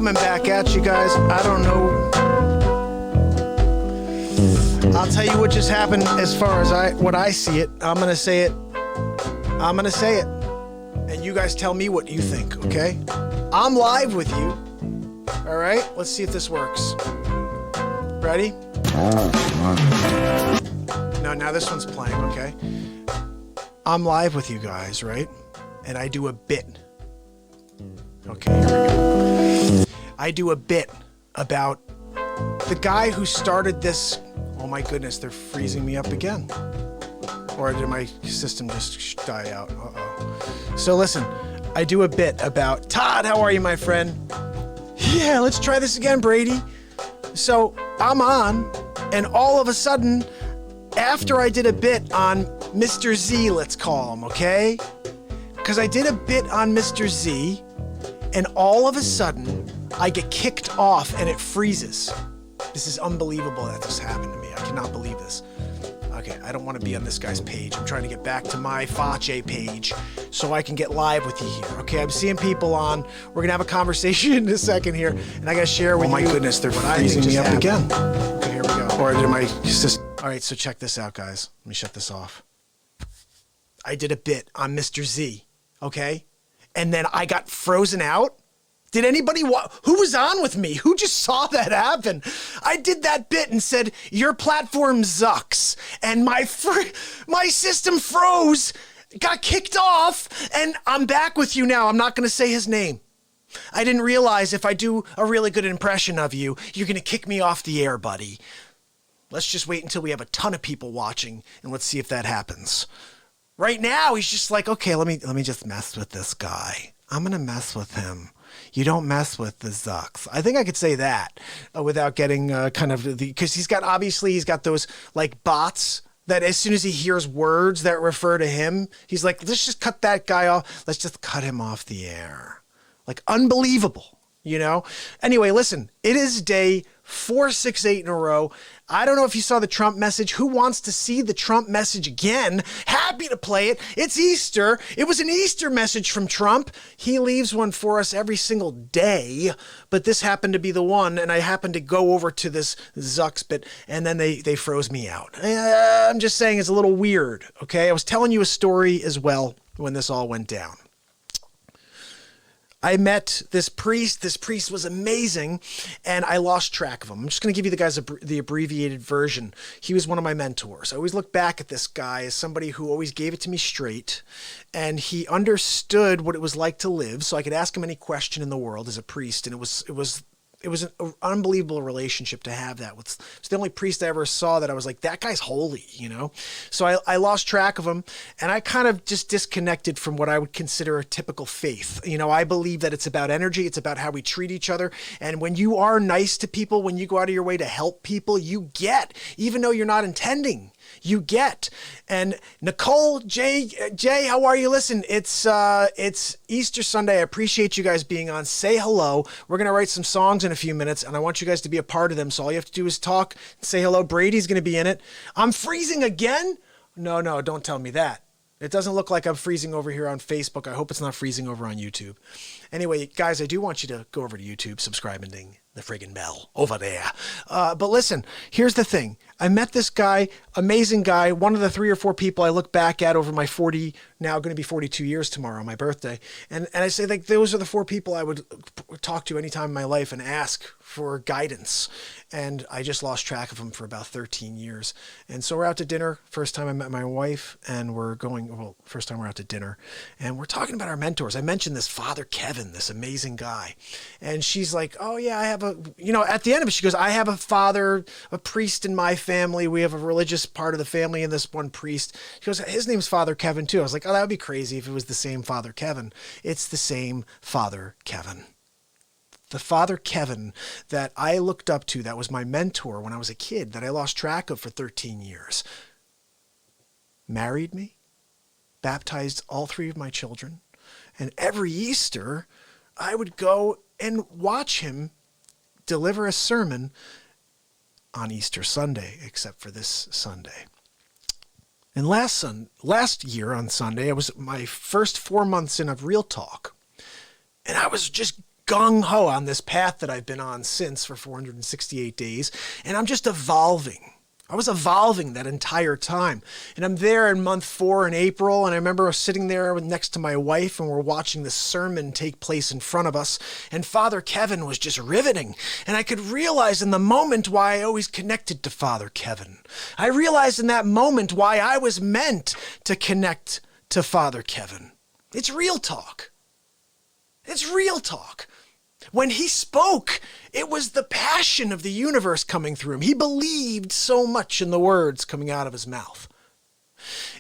coming back at you guys. I don't know. I'll tell you what just happened as far as what I see it. I'm going to say it. And you guys tell me what you think, okay? I'm live with you. All right? Let's see if this works. Ready? No, now this one's playing, okay? I'm live with you guys, right? And I do a bit. Okay, here we go. I do a bit about the guy who started this. Oh my goodness, they're freezing me up again. Or did my system just die out? Uh-oh. So listen, I do a bit about, Todd, how are you, my friend? Yeah, let's try this again, Brady. So I'm on, and all of a sudden, after I did a bit on Mr. Z, let's call him, okay? Because I did a bit on Mr. Z, and all of a sudden, I get kicked off and it freezes. This is unbelievable that this happened to me. I cannot believe this. Okay, I don't want to be on this guy's page. I'm trying to get back to my Face page so I can get live with you here. Okay, I'm seeing people on. We're going to have a conversation in a second here, and I got to share with you. Oh my goodness, they're freezing me up again. Okay, here we go. Or did my system... All right, so check this out, guys. Let me shut this off. I did a bit on Mr. Z, okay? And then I got frozen out. Did anybody who was on with me? Who just saw that happen? I did that bit and said, your platform sucks. And my system froze, got kicked off, and I'm back with you now. I'm not going to say his name. I didn't realize if I do a really good impression of you, you're going to kick me off the air, buddy. Let's just wait until we have a ton of people watching, and let's see if that happens. Right now, he's just like, okay, let me just mess with this guy. I'm going to mess with him. You don't mess with the Zucks. I think I could say that without getting kind of because he's got those like bots that as soon as he hears words that refer to him, he's like, let's just cut that guy off. Let's just cut him off the air. Like unbelievable, you know? Anyway, listen, it is day 468 in a row. I don't know if you saw the Trump message. Who wants to see the Trump message again? Happy to play it. It's Easter. It was an Easter message from Trump. He leaves one for us every single day, but this happened to be the one, and I happened to go over to this Zucks bit, and then they froze me out. I'm just saying it's a little weird, okay? I was telling you a story as well when this all went down. I met this priest. This priest was amazing, and I lost track of him. I'm just going to give you the guys the abbreviated version. He was one of my mentors. I always look back at this guy as somebody who always gave it to me straight, and he understood what it was like to live, so I could ask him any question in the world as a priest, and it was an unbelievable relationship to have that with. It's the only priest I ever saw that I was like, that guy's holy, you know? So I lost track of him, and I kind of just disconnected from what I would consider a typical faith. You know, I believe that it's about energy. It's about how we treat each other. And when you are nice to people, when you go out of your way to help people, you get, even though you're not intending, you get. And Nicole, Jay, how are you? Listen, it's Easter Sunday. I appreciate you guys being on. Say hello. We're going to write some songs in a few minutes, and I want you guys to be a part of them. So all you have to do is talk, say hello. Brady's going to be in it. I'm freezing again? No, don't tell me that. It doesn't look like I'm freezing over here on Facebook. I hope it's not freezing over on YouTube. Anyway, guys, I do want you to go over to YouTube, subscribe, and ding the friggin' bell over there. But listen, here's the thing. I met this guy, amazing guy, one of the 3 or 4 people I look back at over my now going to be 42 years tomorrow, my birthday. And I say, like, those are the 4 people I would talk to anytime in my life and ask for guidance. And I just lost track of them for about 13 years. And so we're out to dinner. First time I met my wife, and first time we're out to dinner. And we're talking about our mentors. I mentioned this Father Kevin, this amazing guy. And she's like, oh yeah, I have at the end of it, she goes, I have a priest in my family. We have a religious part of the family and this one priest. She goes, his name's Father Kevin too. I was like, oh, that would be crazy if it was the same Father Kevin. It's the same Father Kevin. The Father Kevin that I looked up to, that was my mentor when I was a kid, that I lost track of for 13 years, married me, baptized all 3 of my children, and every Easter, I would go and watch him deliver a sermon on Easter Sunday, except for this Sunday. And last year on Sunday, it was my first 4 months in of Real Talk. And I was just gung-ho on this path that I've been on since for 468 days, and I'm just evolving. I was evolving that entire time. And I'm there in month 4 in April, and I remember sitting there next to my wife, and we're watching this sermon take place in front of us, and Father Kevin was just riveting. And I could realize in the moment why I always connected to Father Kevin. I realized in that moment why I was meant to connect to Father Kevin. It's real talk. It's real talk. When he spoke, it was the passion of the universe coming through him. He believed so much in the words coming out of his mouth.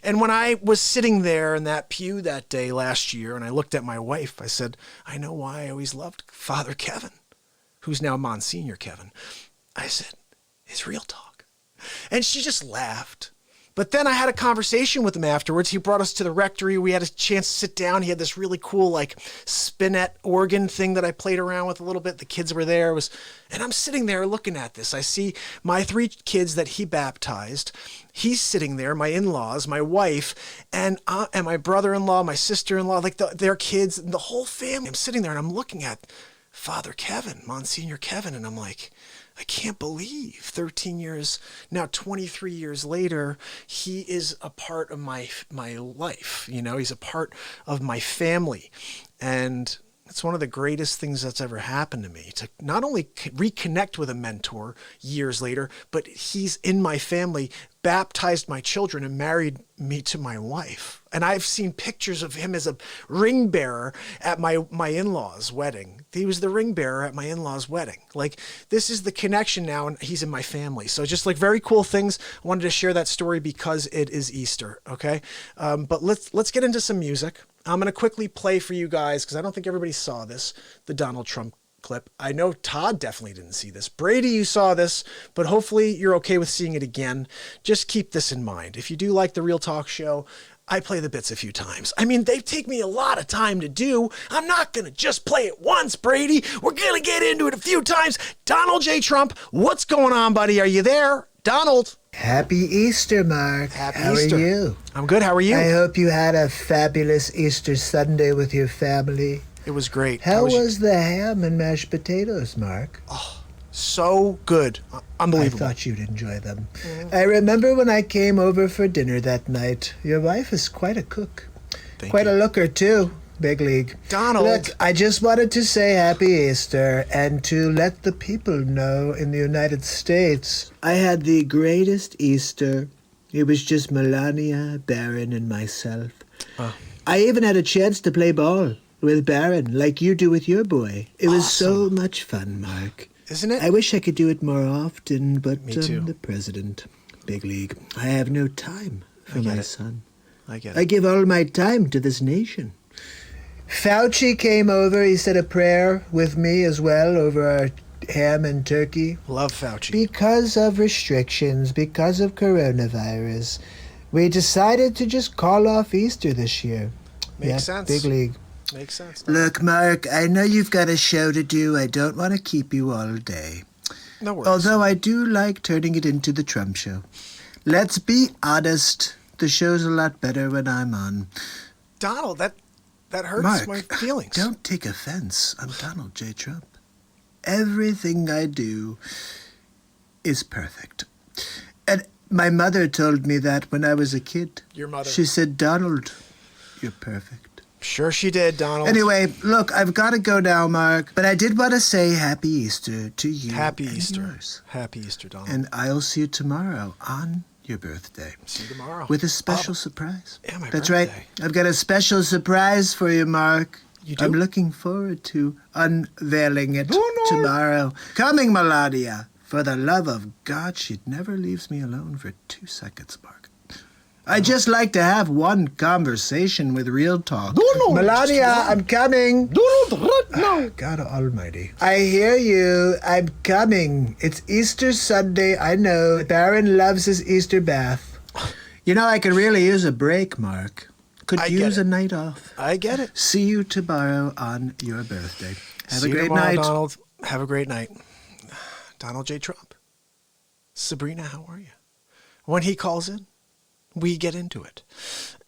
And when I was sitting there in that pew that day last year, and I looked at my wife, I said, I know why I always loved Father Kevin, who's now Monsignor Kevin. I said, it's real talk. And she just laughed. But then I had a conversation with him afterwards. He brought us to the rectory. We had a chance to sit down. He had this really cool like spinet organ thing that I played around with a little bit. The kids were there. And I'm sitting there looking at this. I see my 3 kids that he baptized. He's sitting there, my in-laws, my wife, and my brother-in-law, my sister-in-law, like their kids, and the whole family. I'm sitting there and I'm looking at Father Kevin, Monsignor Kevin, and I'm like, I can't believe 13 years, now 23 years later, he is a part of my life. You know, he's a part of my family. And it's one of the greatest things that's ever happened to me, to not only reconnect with a mentor years later, but he's in my family, baptized my children, and married me to my wife. And I've seen pictures of him as a ring bearer at my in-laws' wedding. He was the ring bearer at my in-laws' wedding. Like, this is the connection now, and he's in my family. So just like very cool things. I wanted to share that story because it is Easter, okay? But let's get into some music. I'm going to quickly play for you guys, because I don't think everybody saw this, the Donald Trump clip. I know Todd definitely didn't see this. Brady, you saw this, but hopefully you're okay with seeing it again. Just keep this in mind. If you do like the Real Talk show, I play the bits a few times. I mean, they take me a lot of time to do. I'm not going to just play it once, Brady. We're going to get into it a few times. Donald J. Trump, what's going on, buddy? Are you there? Donald. Happy Easter, Mark. Happy How Easter. are you? I'm good. How are you? I hope you had a fabulous Easter Sunday with your family. It was great. How was the ham and mashed potatoes, Mark? Oh, so good. Unbelievable. I thought you'd enjoy them. I remember when I came over for dinner that night. Your wife is quite a cook. Quite a looker, too. Big league. Donald. Look, I just wanted to say Happy Easter and to let the people know in the United States I had the greatest Easter. It was just Melania, Barron, and myself. I even had a chance to play ball with Barron, like you do with your boy. It was so much fun, Mark. Isn't it? I wish I could do it more often, but Me too. I'm the president. Big league. I have no time for my son. I get it. I give all my time to this nation. Fauci came over. He said a prayer with me as well over our ham and turkey. Love Fauci. Because of restrictions, because of coronavirus, we decided to just call off Easter this year. Makes sense. Big league. Makes sense. Look, Mark, I know you've got a show to do. I don't want to keep you all day. No worries. Although I do like turning it into the Trump show. Let's be honest. The show's a lot better when I'm on. Donald, that hurts Mark, my feelings. Don't take offense. I'm Donald J. Trump. Everything I do is perfect. And my mother told me that when I was a kid. Your mother. She said, Donald, you're perfect. Sure she did, Donald. Anyway, look, I've got to go now, Mark. But I did want to say Happy Easter to you. Happy and Easter. yours. Happy Easter, Donald. And I'll see you tomorrow on your birthday. See you tomorrow. With a special surprise. Yeah, my That's birthday. right. I've got a special surprise for you, Mark. You do? I'm looking forward to unveiling it tomorrow. Coming, Melania. For the love of God, she never leaves me alone for 2 seconds, Mark. I just like to have one conversation with Real Talk. Melania, I'm coming. No. God almighty. I hear you. I'm coming. It's Easter Sunday. I know. Barron loves his Easter bath. You know, I could really use a break, Mark. Could use a night off. I get it. See you tomorrow on your birthday. Have See a you great tomorrow, night. Donald. Have a great night. Donald J. Trump. Sabrina, how are you? When he calls in, we get into it.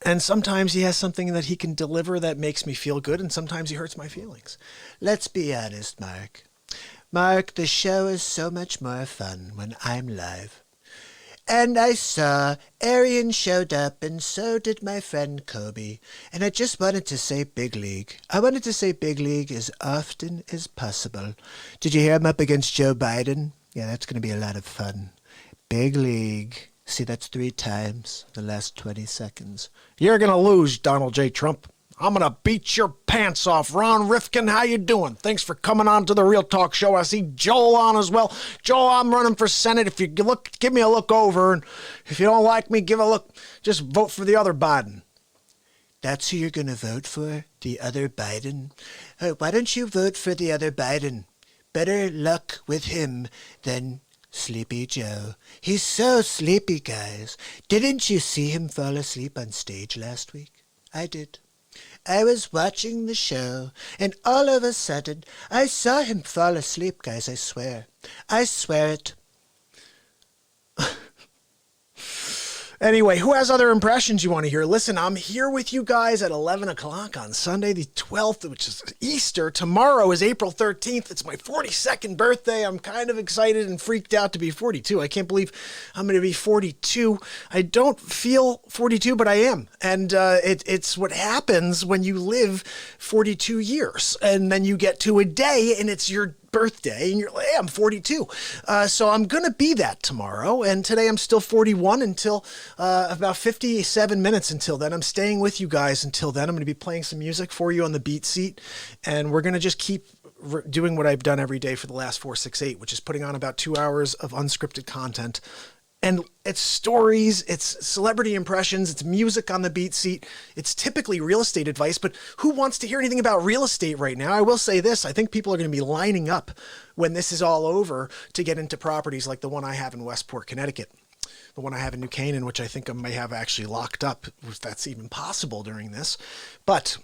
And sometimes he has something that he can deliver that makes me feel good, and sometimes he hurts my feelings. Let's be honest, Mark. Mark, the show is so much more fun when I'm live. And I saw Arian showed up, and so did my friend Kobe. And I just wanted to say big league. I wanted to say big league as often as possible. Did you hear him up against Joe Biden? Yeah, that's going to be a lot of fun. Big league. See, that's 3 times the last 20 seconds. You're going to lose, Donald J. Trump. I'm going to beat your pants off. Ron Rifkin, how you doing? Thanks for coming on to the Real Talk Show. I see Joel on as well. Joel, I'm running for Senate. If you look, give me a look over. And if you don't like me, give a look. Just vote for the other Biden. That's who you're going to vote for? The other Biden? Why don't you vote for the other Biden? Better luck with him than Sleepy Joe. He's so sleepy, guys. Didn't you see him fall asleep on stage last week? I did. I was watching the show, and all of a sudden, I saw him fall asleep, guys, I swear. I swear it. Anyway, who has other impressions you want to hear? Listen, I'm here with you guys at 11 o'clock on Sunday the 12th, which is Easter. Tomorrow is April 13th. It's my 42nd birthday. I'm kind of excited and freaked out to be 42. I can't believe I'm going to be 42. I don't feel 42, but I am. And it's what happens when you live 42 years. And then you get to a day and it's your birthday and you're like, hey, I'm 42. So I'm going to be that tomorrow. And today I'm still 41 until about 57 minutes until then. I'm staying with you guys until then. I'm going to be playing some music for you on the BeatSeat. And we're going to just keep doing what I've done every day for the last 4, 6, 8, which is putting on about 2 hours of unscripted content. And it's stories, it's celebrity impressions, it's music on the BeatSeat. It's typically real estate advice, but who wants to hear anything about real estate right now? I will say this, I think people are going to be lining up when this is all over to get into properties like the one I have in Westport, Connecticut. The one I have in New Canaan, which I think I may have actually locked up, if that's even possible during this. But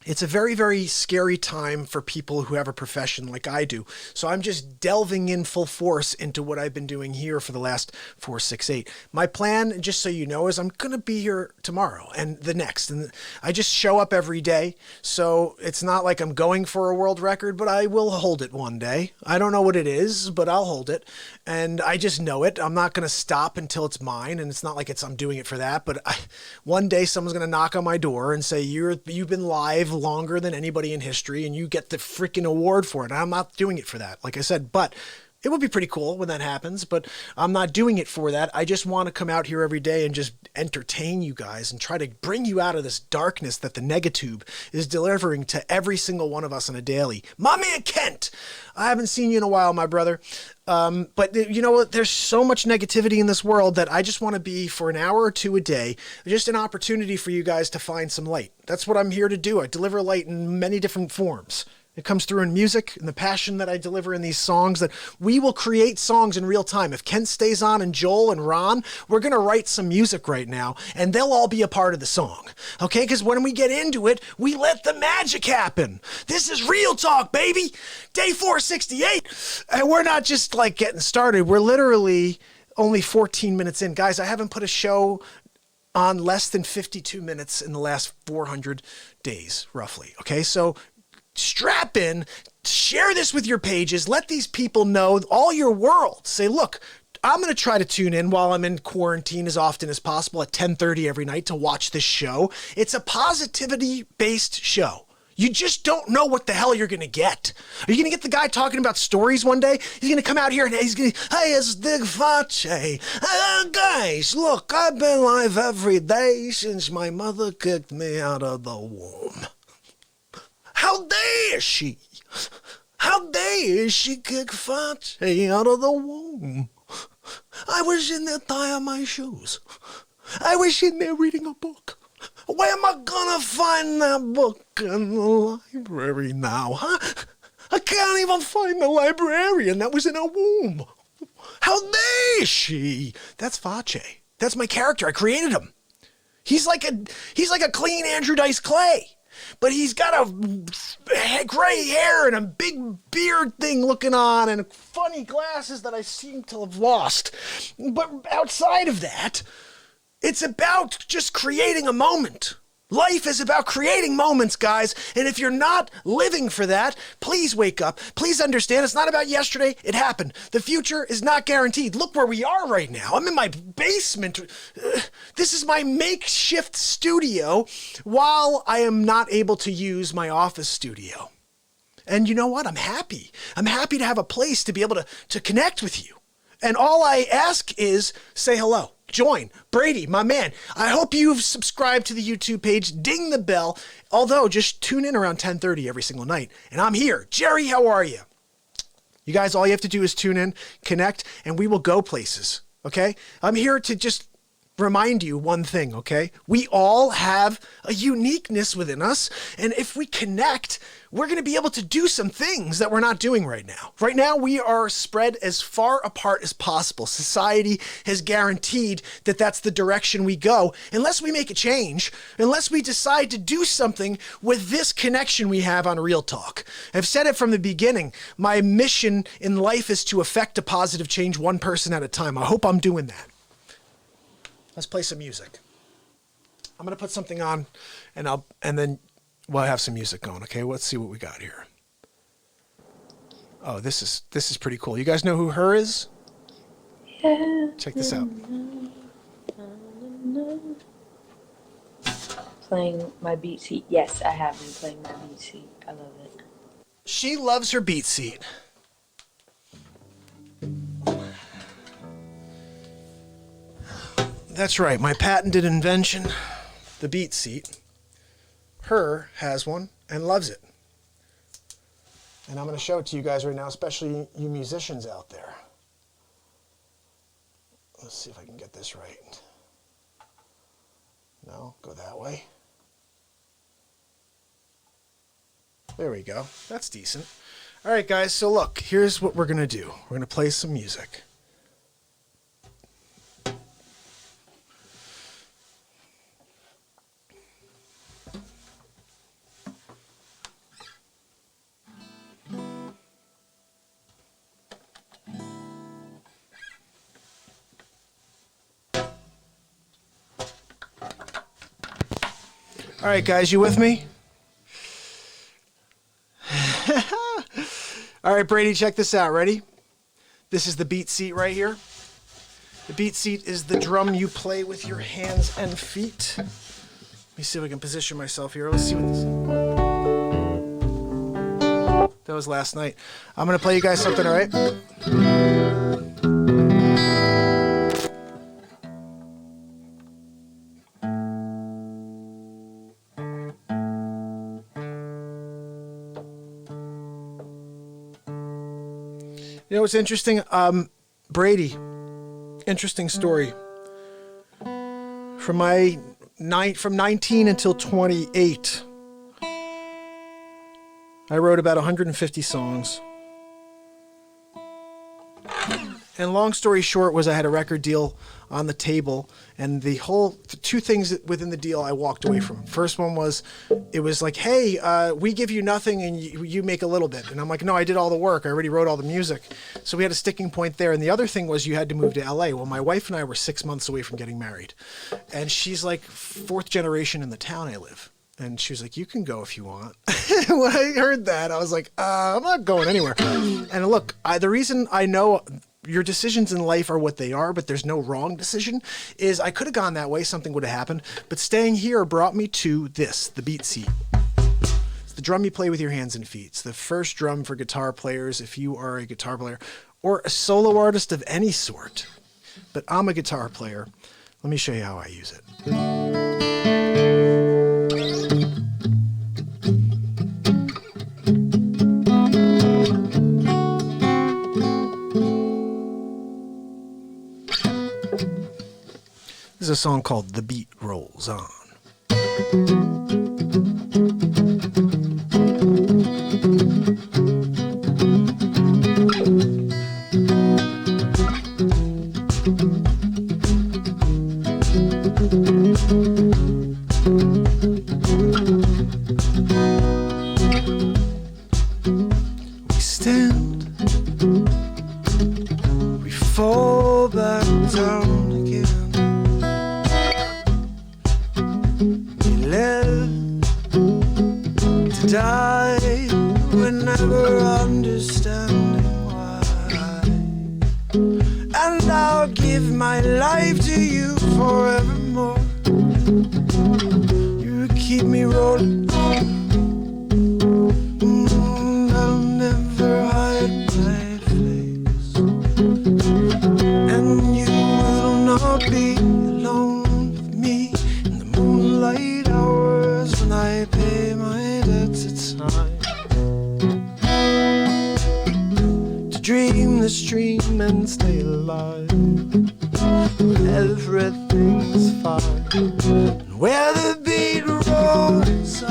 it's a very, very scary time for people who have a profession like I do. So I'm just delving in full force into what I've been doing here for the last 4, 6, 8. My plan, just so you know, is I'm going to be here tomorrow and the next. And I just show up every day. So it's not like I'm going for a world record, but I will hold it one day. I don't know what it is, but I'll hold it. And I just know it. I'm not going to stop until it's mine. And it's not like I'm doing it for that. But one day someone's going to knock on my door and say, you've been live longer than anybody in history and you get the freaking award for it. I'm not doing it for that, like I said, but it would be pretty cool when that happens, but I'm not doing it for that. I just want to come out here every day and just entertain you guys and try to bring you out of this darkness that the negatube is delivering to every single one of us on a daily. My man Kent, I haven't seen you in a while, my brother. But you know what? There's so much negativity in this world that I just want to be for an hour or two a day, just an opportunity for you guys to find some light. That's what I'm here to do. I deliver light in many different forms. It comes through in music and the passion that I deliver in these songs, that we will create songs in real time. If Kent stays on and Joel and Ron, we're going to write some music right now and they'll all be a part of the song. Okay? Because when we get into it, we let the magic happen. This is Real Talk, baby. Day 468. And we're not just like getting started. We're literally only 14 minutes in. Guys, I haven't put a show on less than 52 minutes in the last 400 days, roughly. Okay? So strap in, share this with your pages, let these people know, all your world. Say, look, I'm going to try to tune in while I'm in quarantine as often as possible at 10:30 every night to watch this show. It's a positivity-based show. You just don't know what the hell you're going to get. Are you going to get the guy talking about stories one day? He's going to come out here and he's going to, hey, it's Big Face. Guys, look, I've been live every day since my mother kicked me out of the womb. How dare she? How dare she kick Fat out of the womb? I was in there tying my shoes. I was in there reading a book. Where am I gonna find that book in the library now, huh? I can't even find the librarian that was in her womb. How dare she? That's Fache. That's my character. I created him. He's like a clean Andrew Dice Clay. But he's got a gray hair and a big beard thing looking on and funny glasses that I seem to have lost. But outside of that, It's about just creating a moment. Life is about creating moments, guys. And if you're not living for that, please wake up. Please understand it's not about yesterday. It happened. The future is not guaranteed. Look where we are right now. I'm in my basement. This is my makeshift studio while I am not able to use my office studio. And you know what? I'm happy. I'm happy to have a place to be able to connect with you. And all I ask is say hello. Join. Brady, my man. I hope you've subscribed to the YouTube page. Ding the bell. Although, just tune in around 10:30 every single night. And I'm here. Jerry, how are you? You guys, all you have to do is tune in, connect, and we will go places. Okay? I'm here to just remind you one thing, okay? We all have a uniqueness within us, and if we connect, we're going to be able to do some things that we're not doing right now. Right now, we are spread as far apart as possible. Society has guaranteed that that's the direction we go, unless we make a change, unless we decide to do something with this connection we have on Real Talk. I've said it from the beginning. My mission in life is to affect a positive change one person at a time. I hope I'm doing that. Let's play some music. I'm going to put something on and then we'll have some music going. Okay. Let's see what we got here. Oh, this is pretty cool. You guys know who Her is? Yeah. Check this out. Playing my BeatSeat. Yes, I have been playing my BeatSeat. I love it. She loves her BeatSeat. That's right, my patented invention, the BeatSeat. Her has one and loves it. And I'm going to show it to you guys right now, especially you musicians out there. Let's see if I can get this right. No, go that way. There we go. That's decent. All right, guys, so look, here's what we're going to do. We're going to play some music. All right, guys, you with me? All right, Brady, check this out. Ready? This is the BeatSeat right here. The BeatSeat is the drum you play with your hands and feet. Let me see if I can position myself here. Let's see what this is. That was last night. I'm going to play you guys something, all right? You know what's interesting? Brady, interesting story. From 19 until 28, I wrote about 150 songs. And long story short was I had a record deal on the table, and the two things within the deal I walked away from. First one was, it was like, hey, we give you nothing and you make a little bit. And I'm like, no, I did all the work. I already wrote all the music. So we had a sticking point there. And the other thing was you had to move to LA. Well, my wife and I were 6 months away from getting married. And she's like fourth generation in the town I live. And she was like, you can go if you want. When I heard that, I was like, I'm not going anywhere. And look, the reason I know your decisions in life are what they are, but there's no wrong decision, is I could have gone that way, something would have happened, but staying here brought me to this, the BeatSeat. It's the drum you play with your hands and feet. It's the first drum for guitar players if you are a guitar player or a solo artist of any sort. But I'm a guitar player. Let me show you how I use it. This is a song called The Beat Rolls On. We stand, we fall back down again. never understanding why. And I'll give my life to you forevermore. You keep me rolling on. I'll never hide my face. And you will not be alone with me in the moonlight hours when I pay my debts. It's time to dream this dream and stay alive. Everything's fine. And where the beat rolls up, so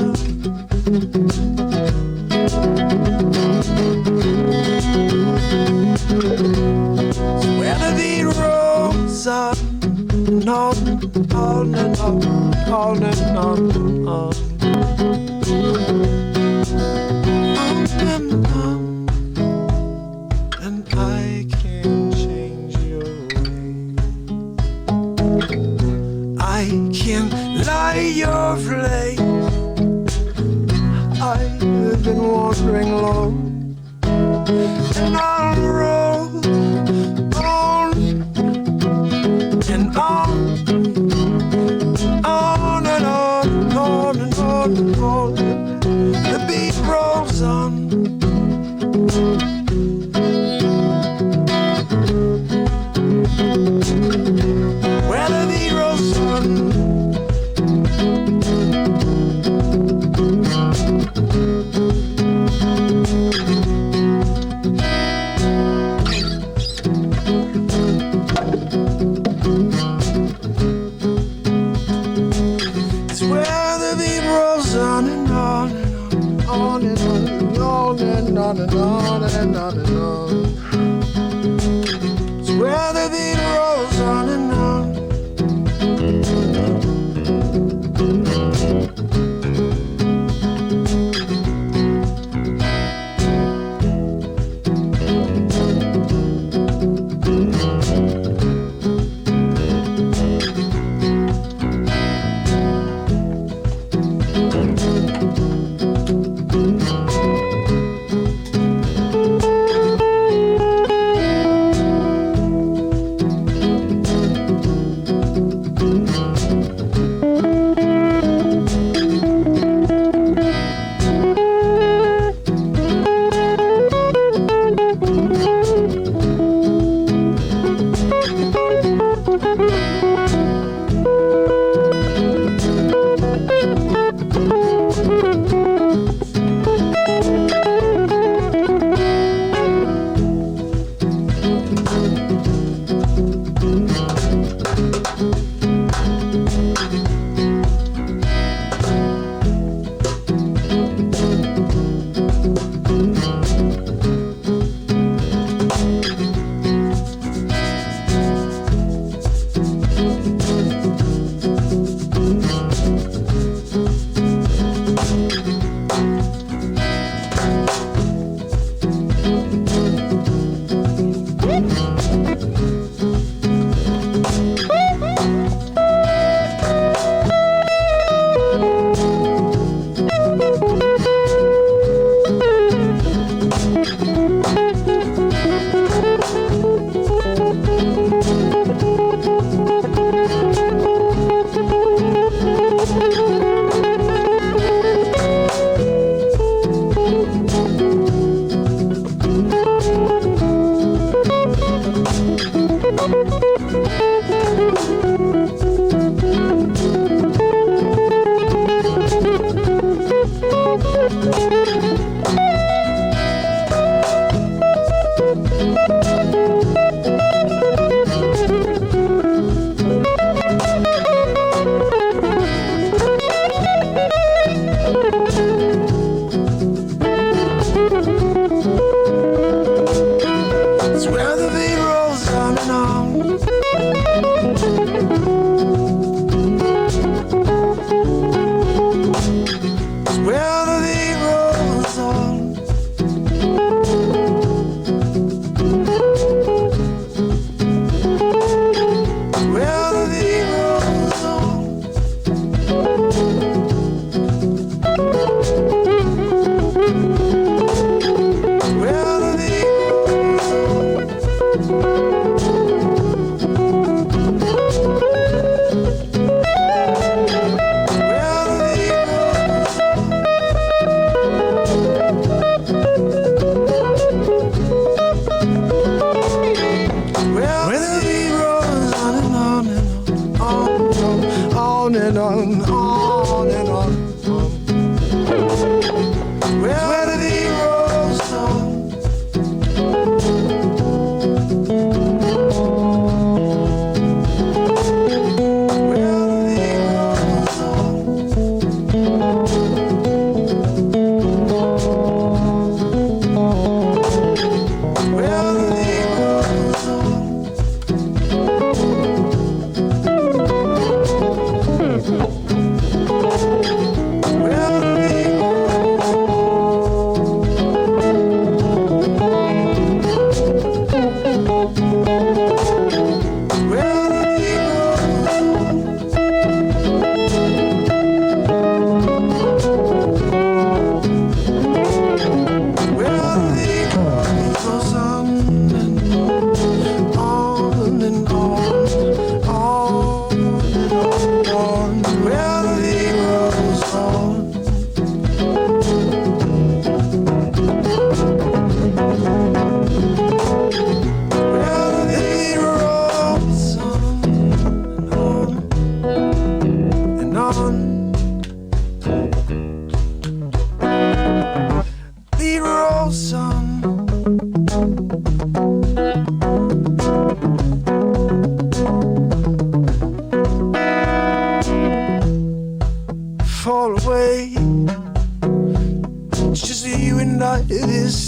where the beat rolls up, and on and on and on, on and on and on. On and on, and I can't change your way. I can't light your flame. I've been wandering long, and I'll roll on and on, on and on, on and on and on. The beat rolls on. Where the beat rolls on. It's where the beat rolls on and on and on, on and on and on and on and on and on. It's where the beat rolls on and on.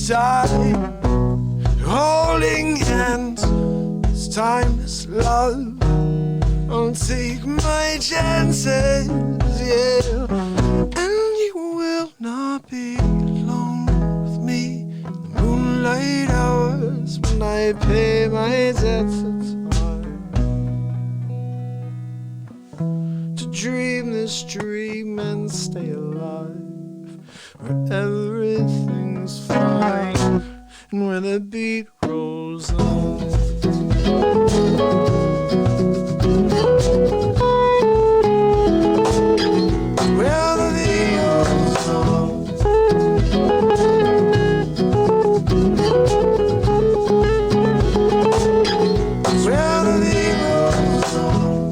time, holding hands, this timeless love. I'll take my chances, yeah. And you will not be alone with me in the moonlight hours when I pay my debts. It's hard to dream this dream and stay alive, where everything's fine and where the beat rolls on. Where the beat rolls on. Where the beat rolls on.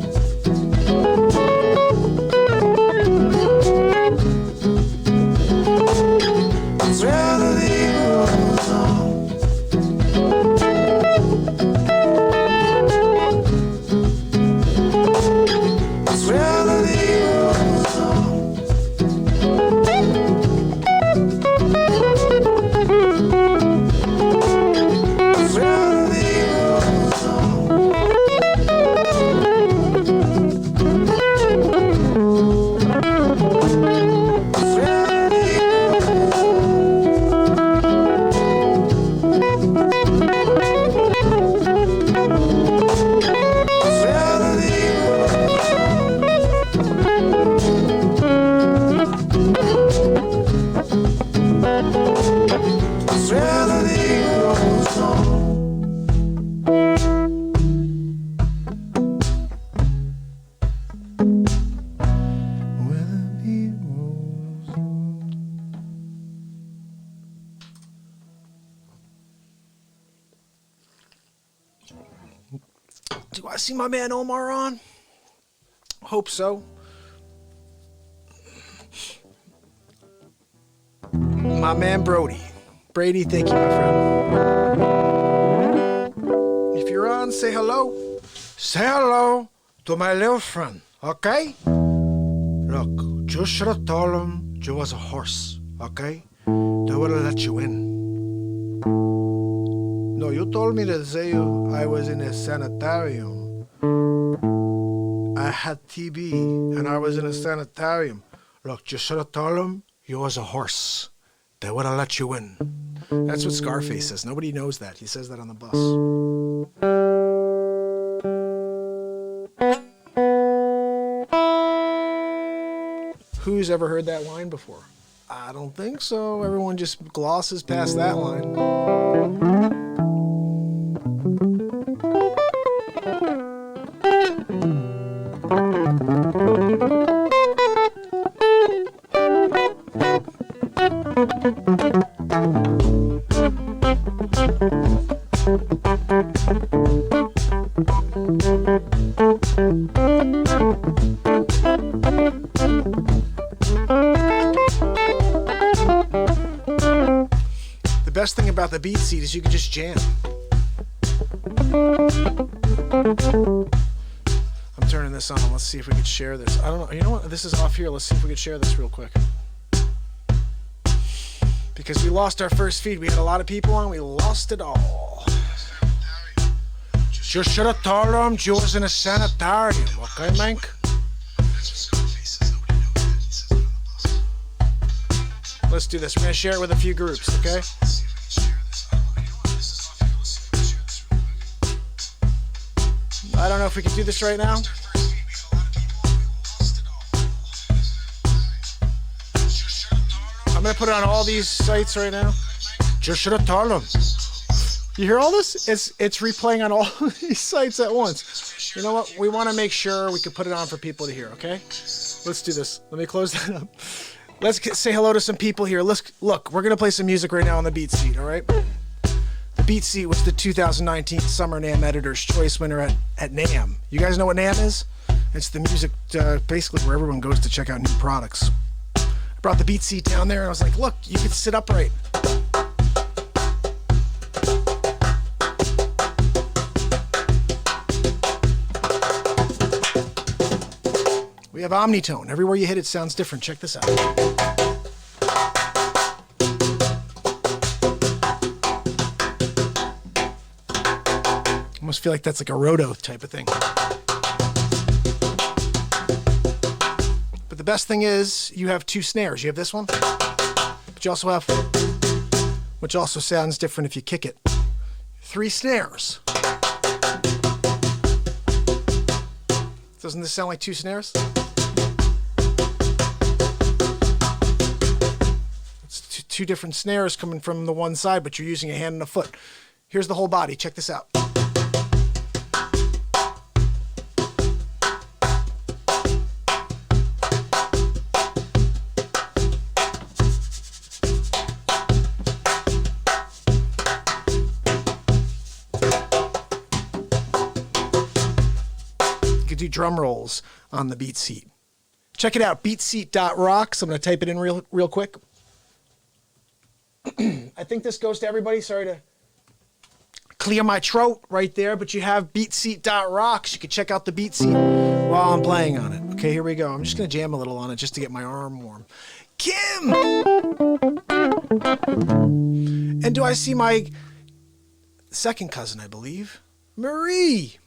Where the beat rolls on. Where the beat rolls on. Where the beat rolls on. Do I see my man Omar on? Hope so. My man Brody. Brady, thank you, my friend. If you're on, say hello. Say hello to my little friend, okay? Look, you should have told him you was a horse, okay? They would have let you in. No, you told me to say I was in a sanitarium. I had TB and I was in a sanitarium. Look, you should have told him you was a horse. They would have let you in. That's what Scarface says. Nobody knows that. He says that on the bus. Who's ever heard that line before? I don't think so. Everyone just glosses past that line. The best thing about the BeatSeat is you can just jam. I'm turning this on. Let's see if we can share this. I don't know. You know what? This is off here. Let's see if we can share this real quick. Because we lost our first feed. We had a lot of people on. We lost it all. You should have told them you was in a sanitarium. Okay, Mank? Let's do this. We're going to share it with a few groups, okay? I don't know if we can do this right now. I'm going to put it on all these sites right now. Just should have told them. You hear all this? It's replaying on all these sites at once. You know what? We want to make sure we can put it on for people to hear, okay? Let's do this. Let me close that up. Let's say hello to some people here. Look, we're going to play some music right now on the BeatSeat, all right? The BeatSeat was the 2019 Summer NAMM Editor's Choice winner at NAMM. You guys know what NAMM is? It's the music, basically where everyone goes to check out new products. I brought the BeatSeat down there and I was like, look, you can sit upright. We have Omnitone. Everywhere you hit it sounds different. Check this out. Almost feel like that's like a roto type of thing. But the best thing is you have 2 snares. You have this one, but you also have, which also sounds different if you kick it, 3 snares. Doesn't this sound like 2 snares? It's two different snares coming from the one side, but you're using a hand and a foot. Here's the whole body. Check this out. Do drum rolls on the BeatSeat. Check it out, BeatSeat.rocks. I'm going to type it in real quick. I think this goes to everybody. Sorry to clear my throat right there, but you have BeatSeat.rocks. You can check out the BeatSeat while I'm playing on it. Okay, here we go. I'm just going to jam a little on it just to get my arm warm. Kim! And do I see my second cousin, I believe? Marie!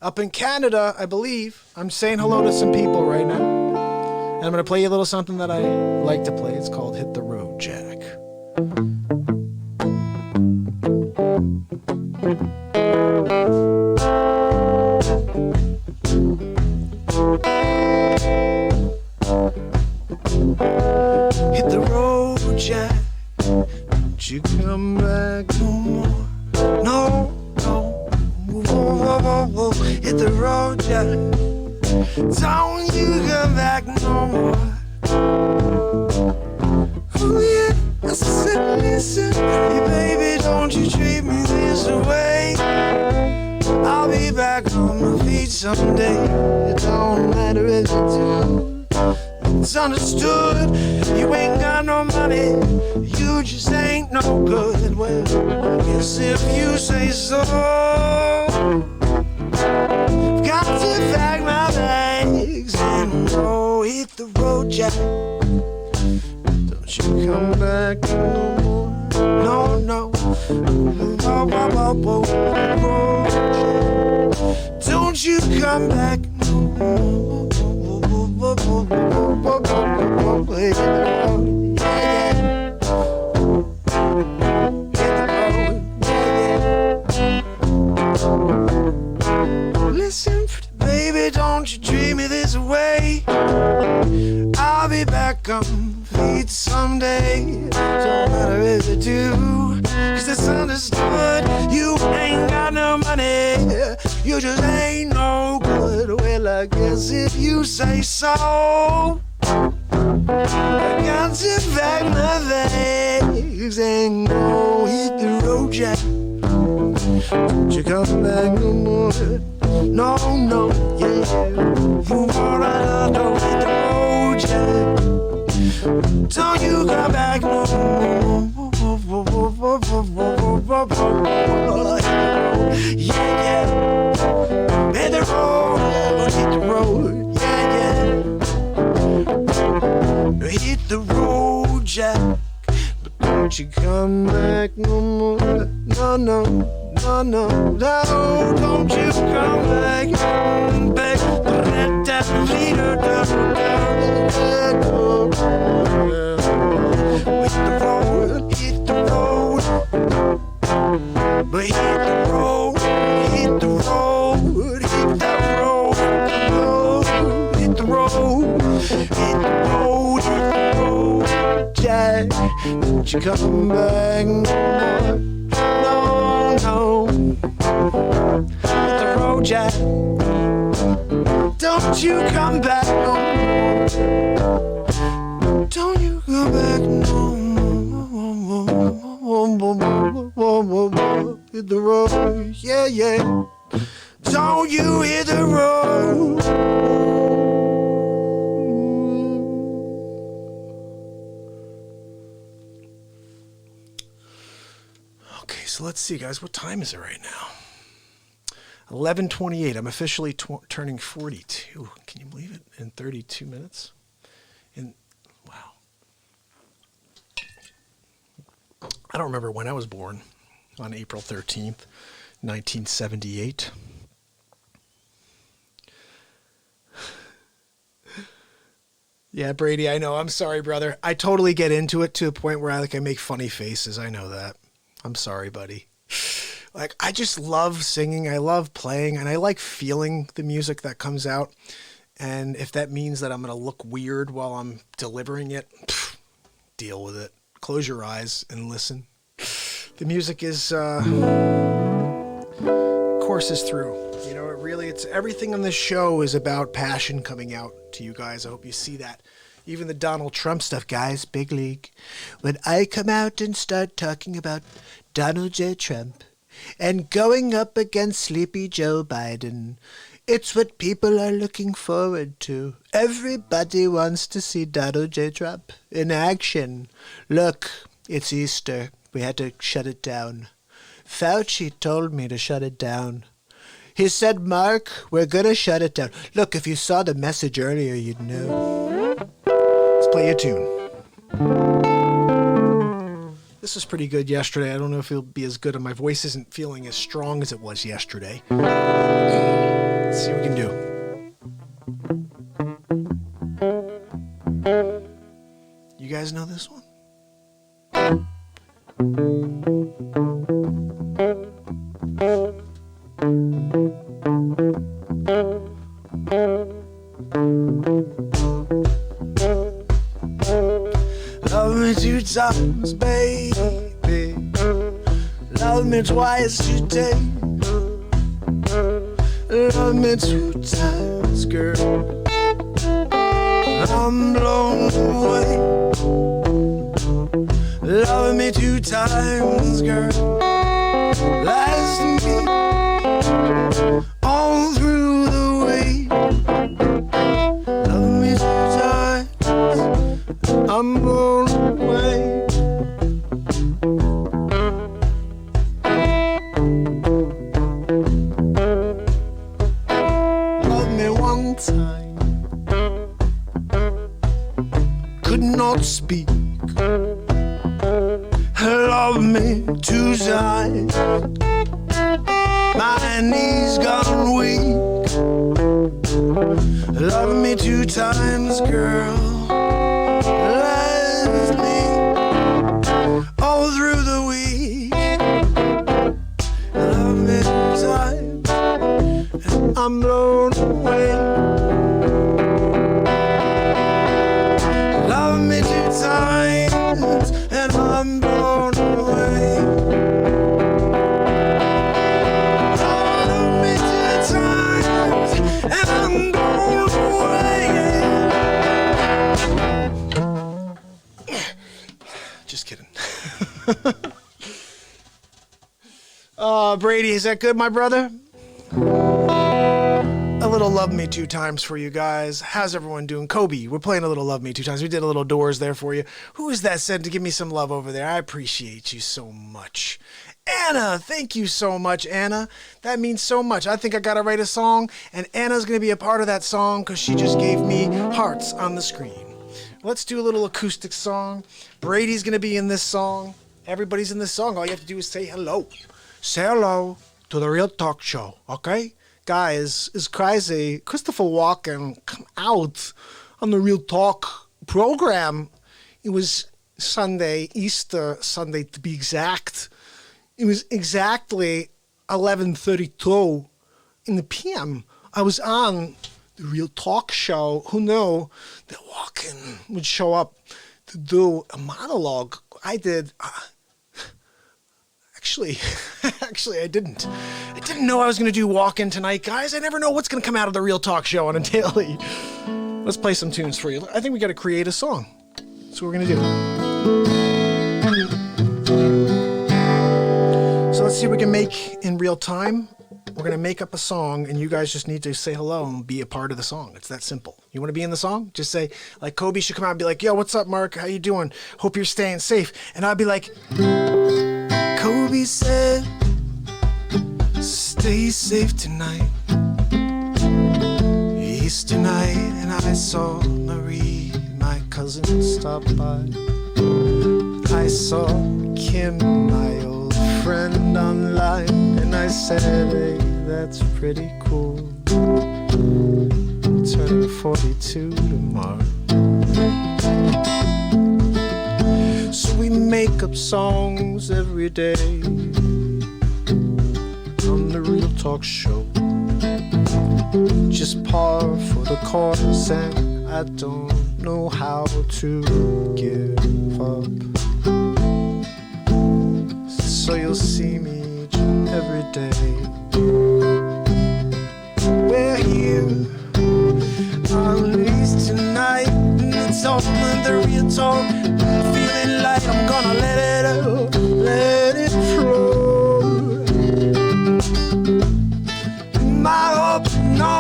Up in Canada, I believe. I'm saying hello to some people right now. And I'm going to play you a little something that I like to play. It's called Hit the Road, Jack. Hit the road, Jack. Don't you come back no more. No, no. Whoa. Hit the road, Jack. Don't you come back no more. Oh yeah, I said listen, hey baby, don't you treat me this way. I'll be back on my feet someday. It don't matter if you do. It's understood, you ain't got no money, you just ain't no good. Well, I guess if you say so, I've got to pack my bags and go hit the road, Jack. Don't you come back no more, no, no. Road, Jack. Don't you come back no more. Listen, baby, don't you treat me this way. I'll be back on feet someday. Don't matter if you do, 'cause it's understood. You ain't got no money, you just ain't no good. Well, I guess if you say so, I got to pack my bags and go hit the road, Jack. Don't you come back no more. No, no, yeah. You wanna go hit the road, Jack. Don't you come back no more. Yeah, yeah. Hit the road, yeah, yeah. Hit the road, Jack. But don't you come back no more. No, no, no, no, no. Don't you come back, back. Let that leader down. Hit the road, hit the road. But hit the road, hit the road, hit the road, hit the road, hit the road, hit the road, Jack. Don't you come back no more. No, no. Hit the road, Jack. Don't you come back no more. Don't you come back no more. Hit the road, yeah, yeah. Don't you hit the road. Okay, so let's see, guys. What time is it right now? 11:28. I'm officially turning 42. Can you believe it? In 32 minutes. Wow. I don't remember when I was born. On April 13th, 1978. Yeah, Brady, I know. I'm sorry, brother. I totally get into it to a point where I make funny faces. I know that. I'm sorry, buddy. Like, I just love singing. I love playing, and I like feeling the music that comes out. And if that means that I'm going to look weird while I'm delivering it, deal with it. Close your eyes and listen. The music is, courses through. You know, it's everything on this show is about passion coming out to you guys. I hope you see that. Even the Donald Trump stuff, guys, big league. When I come out and start talking about Donald J. Trump and going up against Sleepy Joe Biden, it's what people are looking forward to. Everybody wants to see Donald J. Trump in action. Look, it's Easter. We had to shut it down. Fauci told me to shut it down. He said, Mark, we're going to shut it down. Look, if you saw the message earlier, you'd know. Let's play a tune. This was pretty good yesterday. I don't know if it'll be as good, and my voice isn't feeling as strong as it was yesterday. Let's see what we can do. You guys know this one? Love me 2 times, baby. Love me twice today. Love me 2 times, girl. I'm blown away. Love me 2 times, girl. Last me all through the way. Love me 2 times. I'm blown away. Love me 1 time. Could not speak. Love me 2 times. My knees gone weak. Love me 2 times, girl. Leslie, all through the week. Love me 2 times, and I'm blown away. Love me 2 times, and I'm blown away. Love me 2 times, and I'm blown away. Just kidding. Brady, is that good, my brother? A little Love Me 2 Times for you guys. How's everyone doing? Kobe, we're playing a little Love Me 2 Times. We did a little Doors there for you. Who is that said to give me some love over there? I appreciate you so much. Anna, thank you so much, Anna. That means so much. I think I got to write a song, and Anna's going to be a part of that song because she just gave me hearts on the screen. Let's do a little acoustic song. Brady's going to be in this song. Everybody's in this song. All you have to do is say hello. Say hello to the Real Talk Show, okay? Guys, it's crazy. Christopher Walken come out on the Real Talk program. It was Sunday, Easter Sunday to be exact. It was exactly 11:32 in the PM. I was on the Real Talk Show. Who knew that Walken would show up to do a monologue? I did. Actually, I didn't. I didn't know I was going to do Walk-In tonight, guys. I never know what's going to come out of the Real Talk Show on a daily. Let's play some tunes for you. I think we got to create a song. That's what we're going to do. So let's see what we can make in real time. We're going to make up a song, and you guys just need to say hello and be a part of the song. It's that simple. You want to be in the song? Just say, like, Kobe should come out and be like, yo, what's up, Mark? How you doing? Hope you're staying safe. And I'll be like, Kobe said, stay safe tonight. Easter night, and I saw Marie, my cousin, stop by. I saw Kim, my old friend, online, and I I said, hey, that's pretty cool. Turning 42 tomorrow. So we make up songs every day on the Real Talk show. Just par for the course, and I don't know how to give up. So you'll see me each and every day. We're here on least tonight, and it's all in the Real Talk. Feeling like I'm gonna let it out, let it flow. My hope no.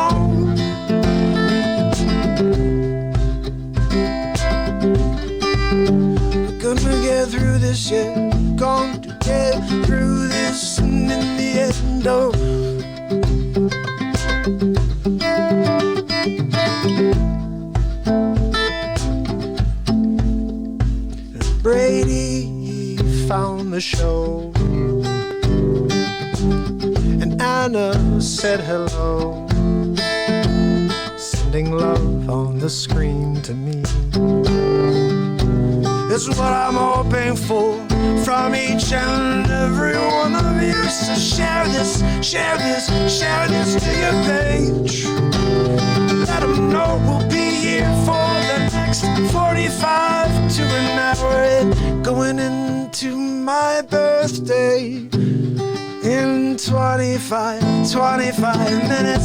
We're gonna get through this, yeah. Going to get through this, and in the end, oh. Brady found the show, and Anna said hello, sending love on the screen to me. It's what I'm hoping for from each and every one of you. So share this, share this, share this to your page. Let them know we'll be here for the next 45 to an hour, and going into my birthday in 25 minutes,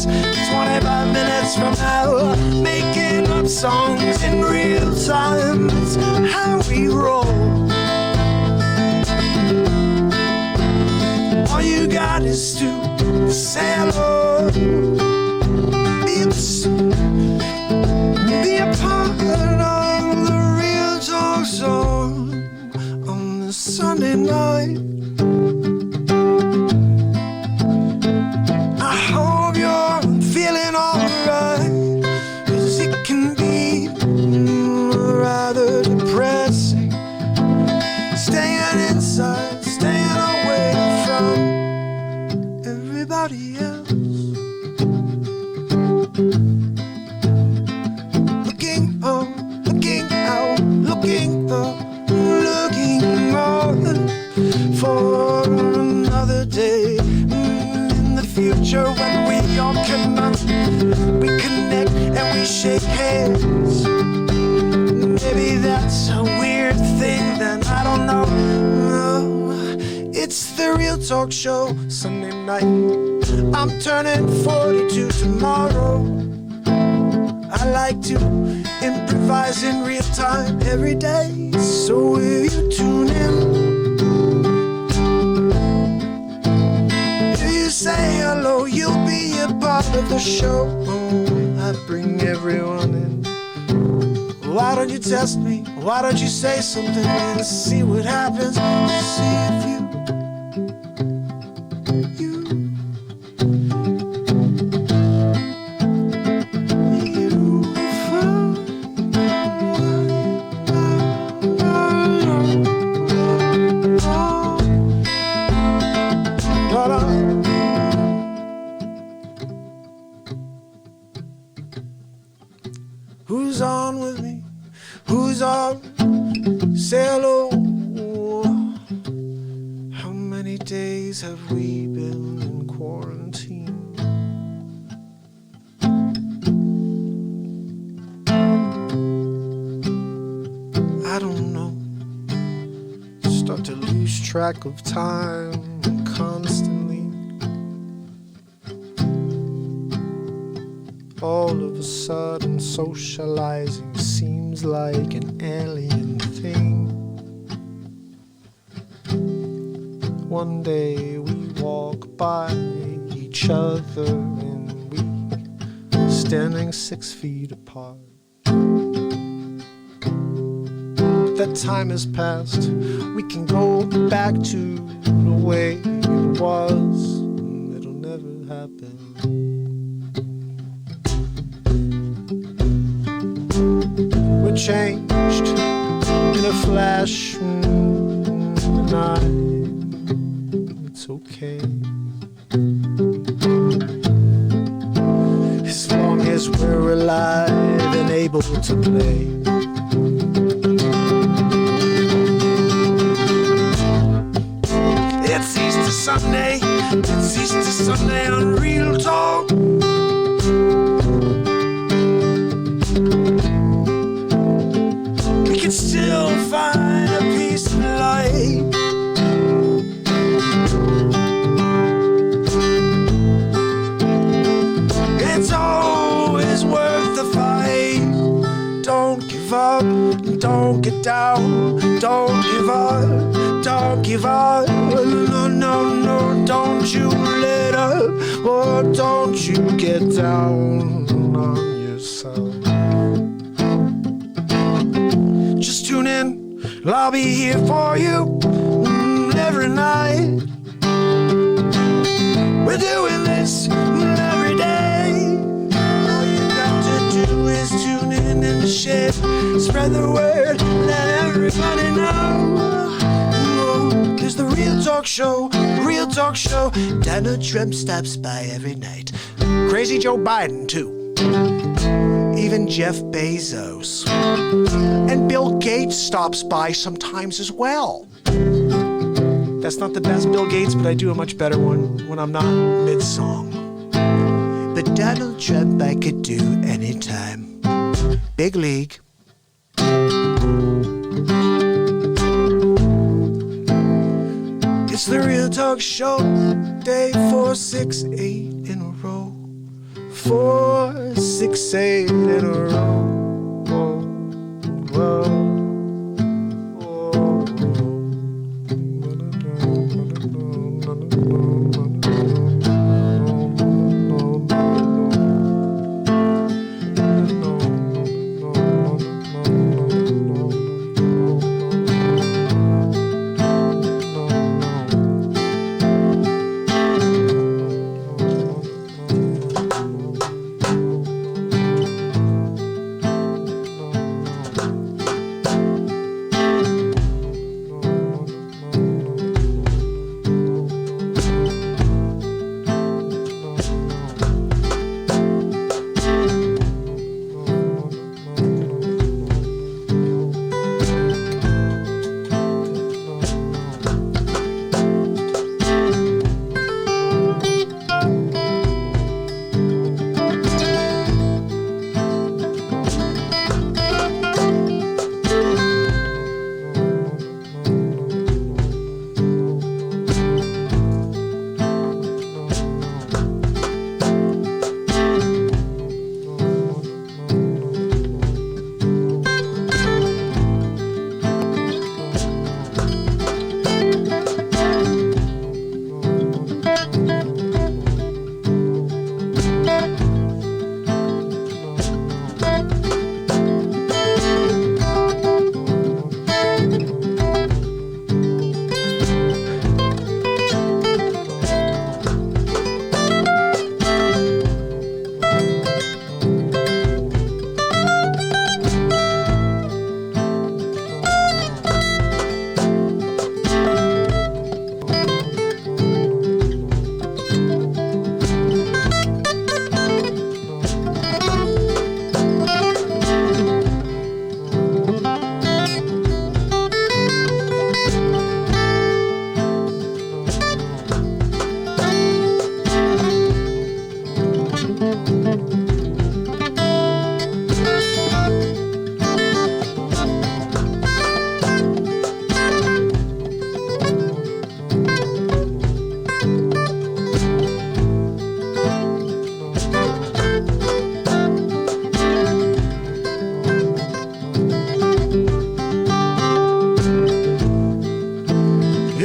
25 minutes from now, making up songs in real time. It's how we roll. All you got is to say hello, be a part of the Real Talk song on the Sunday night. I hope you're feeling alright, 'cause it can be rather depressing, staying inside, staying away from everybody else. Looking out, looking on for another day in the future when we all connect, and we shake hands. Maybe that's a weird thing, then I don't know. It's the Real Talk show, Sunday night. I'm turning 42 tomorrow. I like to improvise in real time every day. So if you tune in, if you say hello, you'll be a part of the show. I bring everyone in. Why don't you test me? Why don't you say something and see what happens? See if you Who's on with me? Who's on? Say hello. How many days have we been in quarantine? I don't know. Start to lose track of time constantly. All of a sudden, socializing seems like an alien thing. One day we walk by each other and we standing 6 feet apart. That time has passed. We can go back to the way it was. It'll never happen. We're changed in a flash, and it's okay. able to play. It's Easter Sunday, it's Easter Sunday on Real Talk. We can still find a piece of light. It's always worth the fight. Don't give up, don't get down, don't give up, don't give up. No, no, no, don't you let up, or don't you get down on yourself. Just tune in, I'll be here for you every night. We're doing this every day. All you got to do is tune in and share. Spread the word, let everybody know. There's the Real Talk Show, Real Talk Show. Donald Trump stops by every night. Crazy Joe Biden, too. Even Jeff Bezos. And Bill Gates stops by sometimes as well. That's not the best Bill Gates, but I do a much better one when I'm not mid-song. But Donald Trump I could do anytime. Big league. It's the Real Talk Show, day 4, 6, 8 in a row. 4, 6, 8 in a row. Whoa, whoa.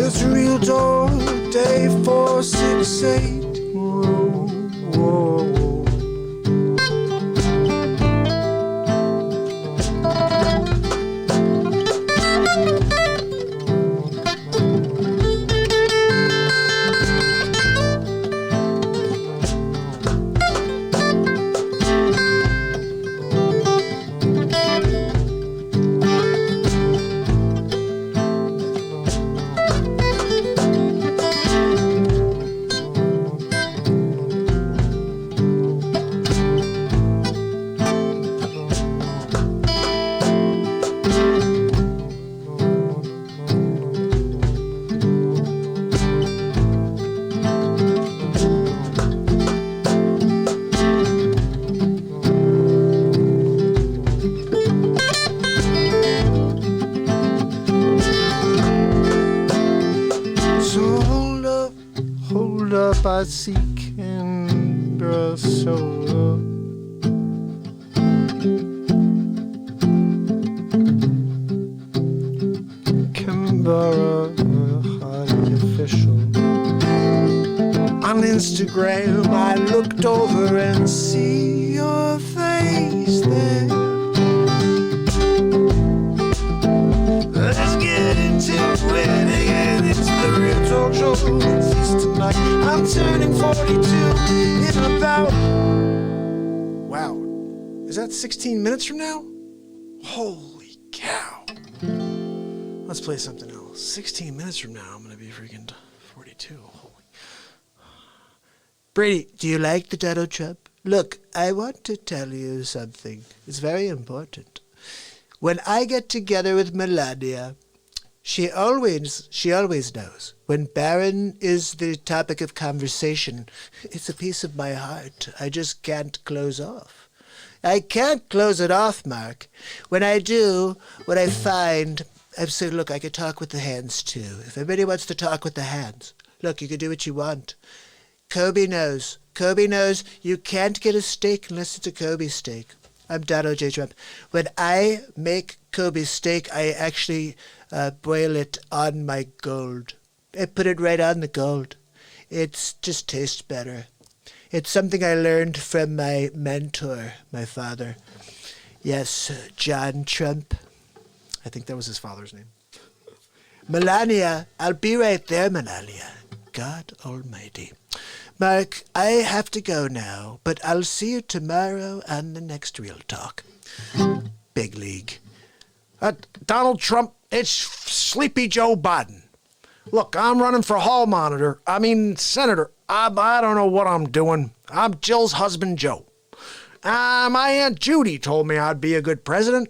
It's Real Talk, day 4, 6, 8. Whoa, whoa. hold up, I seek Canberra solo. Canberra, highly official. On Instagram, I looked over and see your face there. Let's get into it again. It's the Real Talk Show. It's tonight. I'm turning 42 in about... Wow. Is that 16 minutes from now? Holy cow. Let's play something else. 16 minutes from now, I'm going to be freaking 42. Holy. Brady, do you like the Donald Trump? Look, I want to tell you something. It's very important. When I get together with Melania, she always knows. When Baron is the topic of conversation, it's a piece of my heart I just can't close off. I can't close it off, Mark. When I do, what I find, I've said, look, I could talk with the hands too. If everybody wants to talk with the hands, look, you can do what you want. Kobe knows. Kobe knows you can't get a steak unless it's a Kobe steak. I'm Donald J. Trump. When I make Kobe steak, I actually boil it on my gold. I put it right on the gold. It just tastes better. It's something I learned from my mentor, my father. Yes, John Trump. I think that was his father's name. Melania, I'll be right there, Melania. God almighty. Mark, I have to go now, but I'll see you tomorrow on the next Real Talk. Big league. Donald Trump, it's Sleepy Joe Biden. Look, I'm running for senator. I don't know what I'm doing. I'm Jill's husband, Joe. My Aunt Judy told me I'd be a good president.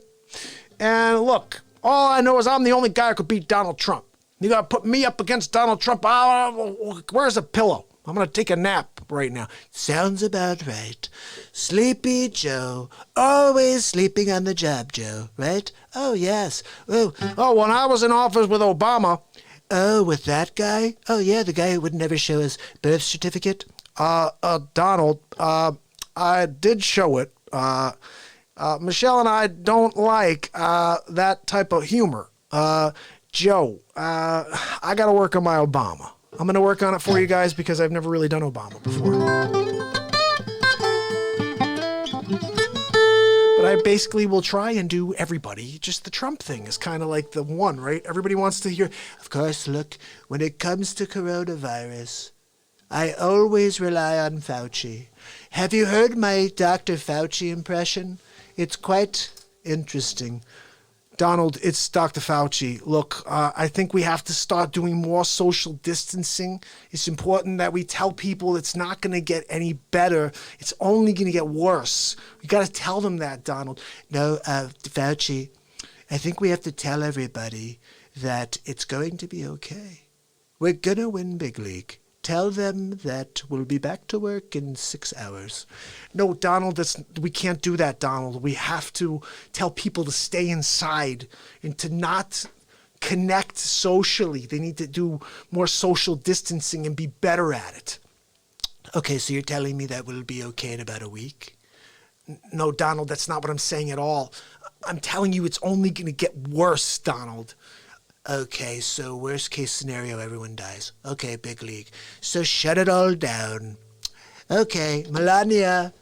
And look, all I know is I'm the only guy who could beat Donald Trump. You gotta put me up against Donald Trump. Where's a pillow? I'm going to take a nap right now. Sounds about right. Sleepy Joe. Always sleeping on the job, Joe, right? Oh, yes. Oh, when I was in office with Obama. Oh, with that guy? Oh, yeah, the guy who would never show his birth certificate. Donald, I did show it. Michelle and I don't like that type of humor. Joe, I got to work on my Obama. I'm going to work on it for you guys because I've never really done Obama before. But I basically will try and do everybody. Just the Trump thing is kind of like the one, right? Everybody wants to hear. Of course, look, when it comes to coronavirus, I always rely on Fauci. Have you heard my Dr. Fauci impression? It's quite interesting. Donald, it's Dr. Fauci. Look, I think we have to start doing more social distancing. It's important that we tell people it's not going to get any better. It's only going to get worse. We got to tell them that, Donald. No, Fauci, I think we have to tell everybody that it's going to be okay. We're going to win big league. Tell them that we'll be back to work in 6 hours. No, Donald, we can't do that, Donald. We have to tell people to stay inside and to not connect socially. They need to do more social distancing and be better at it. Okay, so you're telling me that we'll be okay in about a week? No, Donald, that's not what I'm saying at all. I'm telling you it's only going to get worse, Donald. Okay, so worst case scenario, everyone dies. Okay, big league. So shut it all down. Okay, Melania,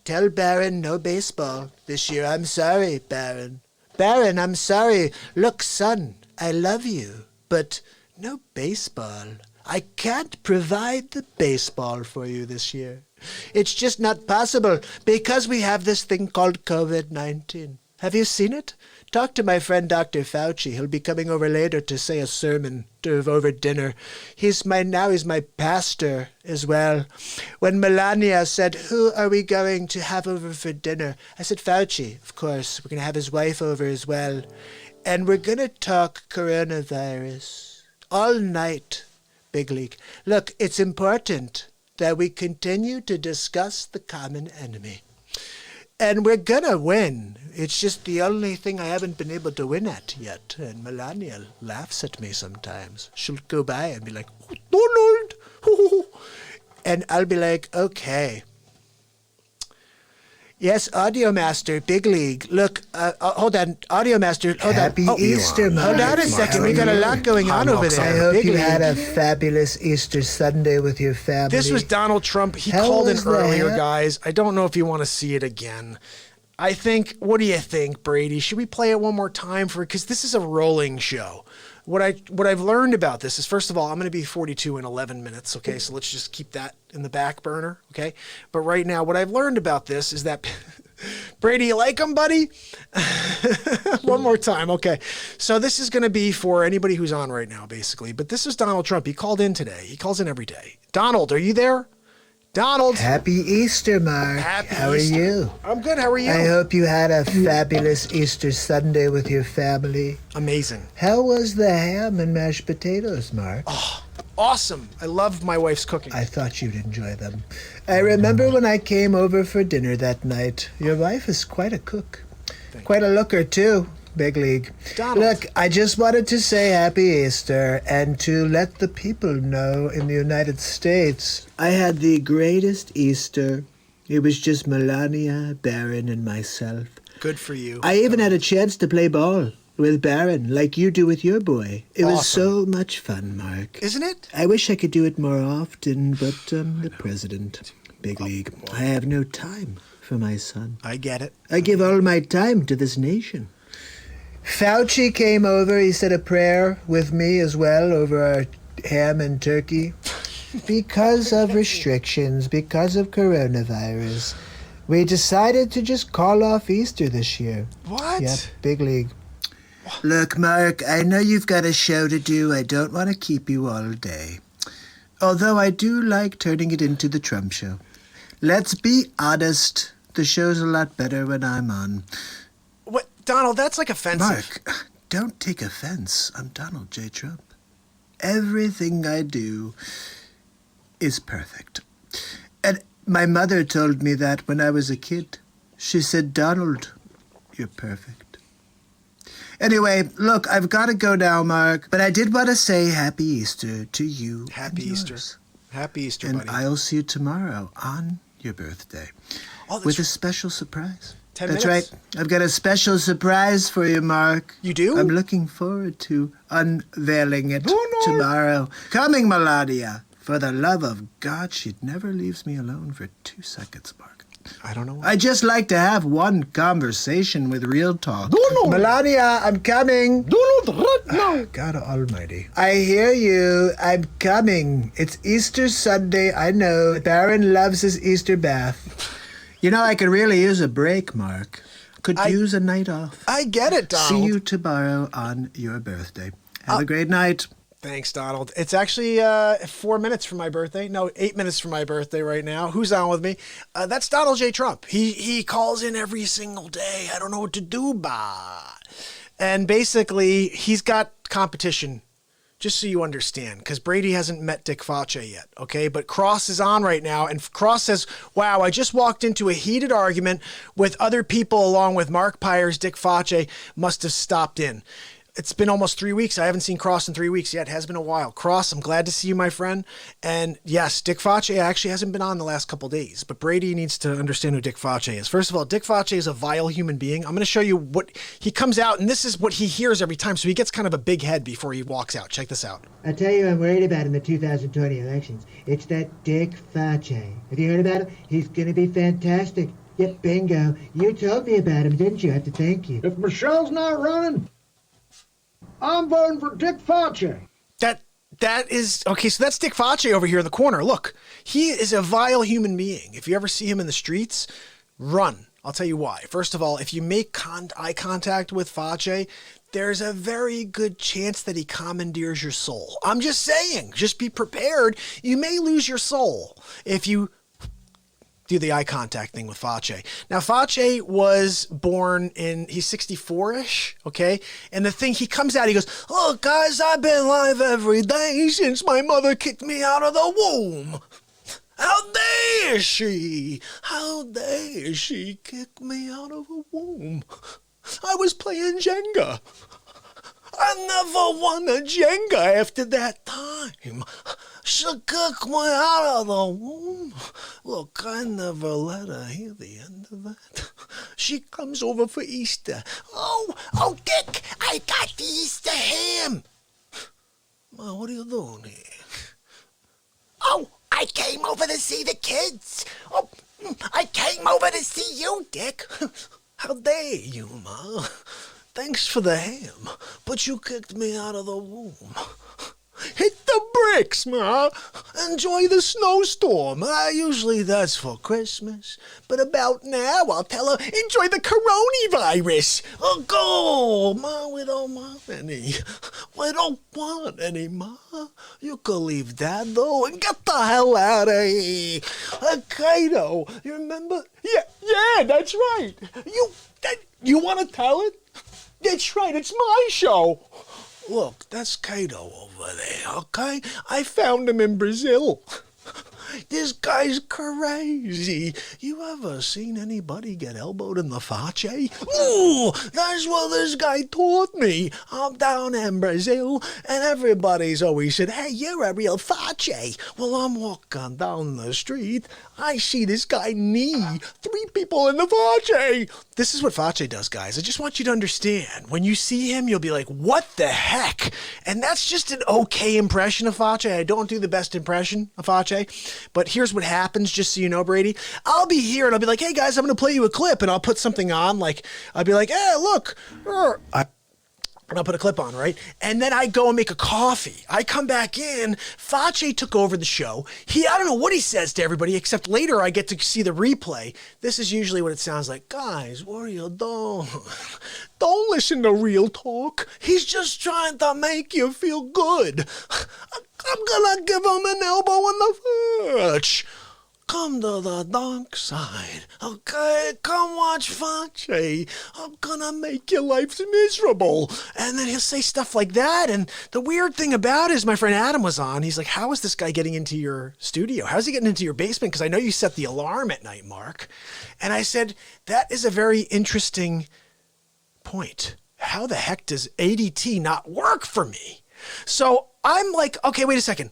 tell Baron no baseball this year. I'm sorry, Baron. Baron, I'm sorry. Look, son, I love you, but no baseball. I can't provide the baseball for you this year. It's just not possible because we have this thing called COVID-19. Have you seen it? Talk to my friend Dr. Fauci. He'll be coming over later to say a sermon over dinner. He's my pastor as well. When Melania said, who are we going to have over for dinner? I said, Fauci, of course. We're going to have his wife over as well. And we're going to talk coronavirus all night, big league. Look, it's important that we continue to discuss the common enemy. And we're going to win. It's just the only thing I haven't been able to win at yet. And Melania laughs at me sometimes. She'll go by and be like, oh, Donald, and I'll be like, okay. Yes, Audio Master, big league. Look, hold on, Audio Master, hold Happy on. Easter, Mark. Hold on a second, we got a lot going on over I there. hope Big you league. had a fabulous Easter Sunday with your family. This was Donald Trump. He How called in was earlier, that? guys. I don't know if you want to see it again. I think, what do you think, Brady? Should we play it one more time because this is a rolling show. What I've learned about this is, first of all, I'm going to be 42 in 11 minutes, okay? So let's just keep that in the back burner, okay? But right now, what I've learned about this is that Brady, you like him, buddy? One more time, okay. So this is going to be for anybody who's on right now, basically. But this is Donald Trump. He called in today. He calls in every day. Donald, are you there? Donald. Happy Easter, Mark. How Easter. are you? I'm good. How are you? I hope you had a fabulous Easter Sunday with your family. Amazing. How was the ham and mashed potatoes, Mark? Awesome. I love my wife's cooking. I thought you'd enjoy them. I remember when I came over for dinner that night. Your wife is quite a cook. Quite a looker, too. Big league. Donald. Look, I just wanted to say Happy Easter and to let the people know in the United States I had the greatest Easter. It was just Melania, Barron, and myself. Good for you. I even had a chance to play ball with Barron, like you do with your boy. It was so much fun, Mark. Isn't it? I wish I could do it more often, but the president, big league, I have no time for my son. I get it. I give all my time to this nation. Fauci came over. He said a prayer with me as well over our ham and turkey. Because of restrictions, because of coronavirus, we decided to just call off Easter this year. What? Yep, big league. Look, Mark, I know you've got a show to do. I don't want to keep you all day. Although I do like turning it into the Trump show. Let's be honest. The show's a lot better when I'm on. What, Donald? That's like offensive. Mark, don't take offense. I'm Donald J. Trump. Everything I do is perfect. And my mother told me that when I was a kid. She said, Donald, you're perfect. Anyway, look, I've got to go now, Mark. But I did want to say Happy Easter to you. Happy and Easter. yours. Happy Easter, And buddy. I'll see you tomorrow on your birthday. Oh, that's with a special surprise. 10 That's minutes? right. I've got a special surprise for you, Mark. You do? I'm looking forward to unveiling it tomorrow. Coming, Melania. For the love of God, she never leaves me alone for 2 seconds, Mark. I don't know. I just like to have one conversation with Real Talk. Melania, I'm coming. God almighty. I hear you. I'm coming. It's Easter Sunday, I know. Barron loves his Easter bath. You know, I could really use a break, Mark. Could use a night off. I get it, Donald. See you tomorrow on your birthday. Have a great night. Thanks, Donald. It's actually 4 minutes from my birthday. No, 8 minutes from my birthday right now. Who's on with me? That's Donald J. Trump. He calls in every single day. I don't know what to do, and basically, he's got competition, just so you understand, because Brady hasn't met Dick Fauci yet, okay? But Cross is on right now, and Cross says, wow, I just walked into a heated argument with other people along with Mark Pires. Dick Fauci must have stopped in. It's been almost 3 weeks. I haven't seen Cross in 3 weeks yet. It has been a while. Cross, I'm glad to see you, my friend. And yes, Dick Fauci actually hasn't been on the last couple days, but Brady needs to understand who Dick Fauci is. First of all, Dick Fauci is a vile human being. I'm going to show you what he comes out, and this is what he hears every time. So he gets kind of a big head before he walks out. Check this out. I tell you, I'm worried about in the 2020 elections. It's that Dick Fauci. Have you heard about him? He's going to be fantastic. Yep, bingo. You told me about him, didn't you? I have to thank you. If Michelle's not running, I'm voting for Dick Fauci. That is okay. So that's Dick Fauci over here in the corner. Look, he is a vile human being. If you ever see him in the streets, run. I'll tell you why. First of all, if you make eye contact with Fauci, there's a very good chance that he commandeers your soul. I'm just saying, just be prepared. You may lose your soul if you do the eye contact thing with Fauci. Now, Fauci was born he's 64-ish, okay? And the thing, he comes out, he goes, oh, guys, I've been alive every day since my mother kicked me out of the womb. How dare she? How dare she kick me out of a womb? I was playing Jenga. I never won a Jenga after that time. She kicked me out of the womb. Look, I never let her hear the end of it. She comes over for Easter. Oh, Dick, I got the Easter ham. Ma, what are you doing here? Oh, I came over to see the kids. Oh, I came over to see you, Dick. How dare you, Ma? Thanks for the ham, but you kicked me out of the womb. Hit the bricks, Ma. Enjoy the snowstorm. Usually that's for Christmas. But about now, I'll tell her, enjoy the coronavirus. Oh, go, Ma, we don't want any. We don't want any, Ma. You could leave Dad, though, and get the hell out of here. Kato, you remember? Yeah, that's right. You want to tell it? That's right, it's my show. Look, that's Kato over there, okay? I found him in Brazil. This guy's crazy. You ever seen anybody get elbowed in the face? Ooh, that's what this guy taught me. I'm down in Brazil, and everybody's always said, hey, you're a real face. Well, I'm walking down the street. I see this guy knee 3 people in the face. This is what face does, guys. I just want you to understand. When you see him, you'll be like, what the heck? And that's just an okay impression of face. I don't do the best impression of face. But here's what happens, just so you know, Brady. I'll be here and I'll be like, hey guys, I'm going to play you a clip, and I'll put something on. Like, I'll be like, hey, look. And I'll put a clip on, right? And then I go and make a coffee. I come back in. Face took over the show. I don't know what he says to everybody, except later I get to see the replay. This is usually what it sounds like. Guys, what are you doing? Don't listen to Real Talk. He's just trying to make you feel good. I'm gonna give him an elbow in the fudge. Come to the dark side, okay? Come watch Face. I'm gonna make your life miserable. And then he'll say stuff like that. And the weird thing about it is my friend Adam was on. He's like, how is this guy getting into your studio? How's he getting into your basement? Because I know you set the alarm at night, Mark. And I said, that is a very interesting point. How the heck does ADT not work for me? So I'm like, okay, wait a second.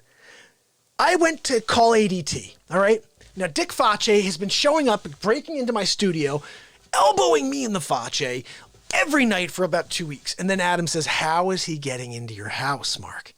I went to call ADT, all right? Now, Dick Face has been showing up, breaking into my studio, elbowing me in the face every night for about 2 weeks. And then Adam says, how is he getting into your house, Mark?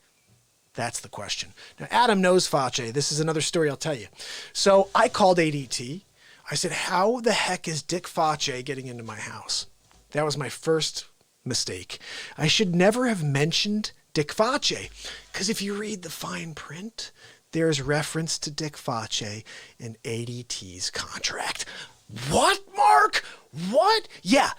That's the question. Now, Adam knows Face. This is another story I'll tell you. So I called ADT. I said, how the heck is Dick Face getting into my house? That was my first mistake. I should never have mentioned Dick Face, because if you read the fine print, there's reference to Dick Face in ADT's contract. What, Mark? What? Yeah,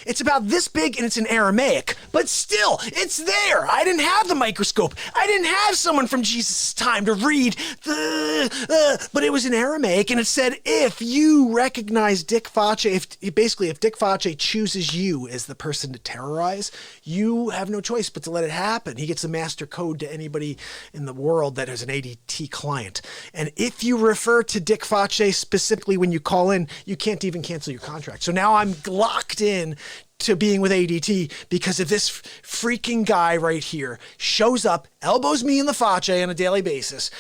it's about this big and it's in Aramaic, but still, it's there. I didn't have the microscope. I didn't have someone from Jesus' time to read but it was in Aramaic, and it said, if you recognize Dick Face, if Dick Face chooses you as the person to terrorize, you have no choice but to let it happen. He gets a master code to anybody in the world that is an ADT client. And if you refer to Dick Face specifically when you call in, you can't even cancel your contract. So now I'm locked in to being with ADT because of this freaking guy right here shows up, elbows me in the face on a daily basis,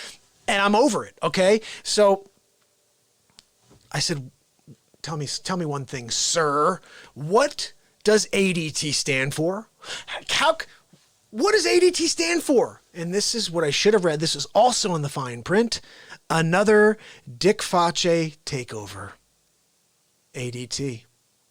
and I'm over it, okay? So I said, tell me one thing, sir. What does ADT stand for? What does ADT stand for? And this is what I should have read. This is also in the fine print. Another Dick Face takeover. ADT.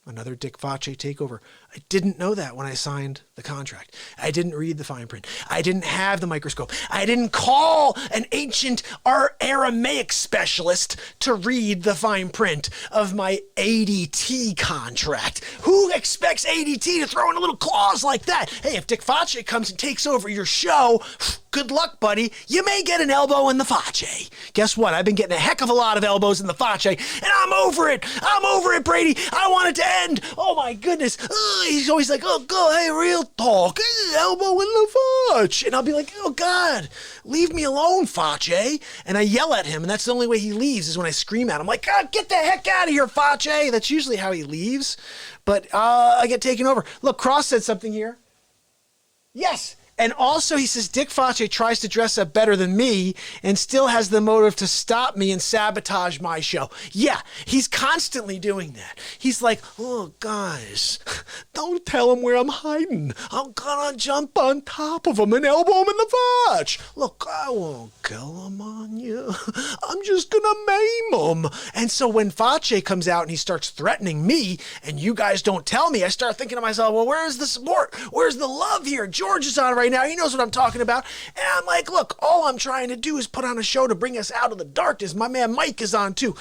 Another Dick Face takeover. I didn't know that when I signed the contract. I didn't read the fine print. I didn't have the microscope. I didn't call an ancient Aramaic specialist to read the fine print of my ADT contract. Who expects ADT to throw in a little clause like that? Hey, if Dick Face comes and takes over your show, good luck, buddy. You may get an elbow in the face. Guess what? I've been getting a heck of a lot of elbows in the face, and I'm over it. I'm over it, Brady. I want it to end. Oh, my goodness. He's always like, oh, go, hey, Real Talk. Elbow in the face. And I'll be like, oh, God, leave me alone, Face. And I yell at him, and that's the only way he leaves is when I scream at him. Like, God, get the heck out of here, Face. That's usually how he leaves. But I get taken over. Look, Cross said something here. Yes. And also he says, Dick Face tries to dress up better than me and still has the motive to stop me and sabotage my show. Yeah, he's constantly doing that. He's like, oh, guys, don't tell him where I'm hiding. I'm gonna jump on top of him and elbow him in the fudge. Look, I won't kill him on you. I'm just gonna maim him. And so when Face comes out and he starts threatening me and you guys don't tell me, I start thinking to myself, well, where's the support? Where's the love here? George is on right now. He knows what I'm talking about. And I'm like, look, all I'm trying to do is put on a show to bring us out of the darkness. My man Mike is on too.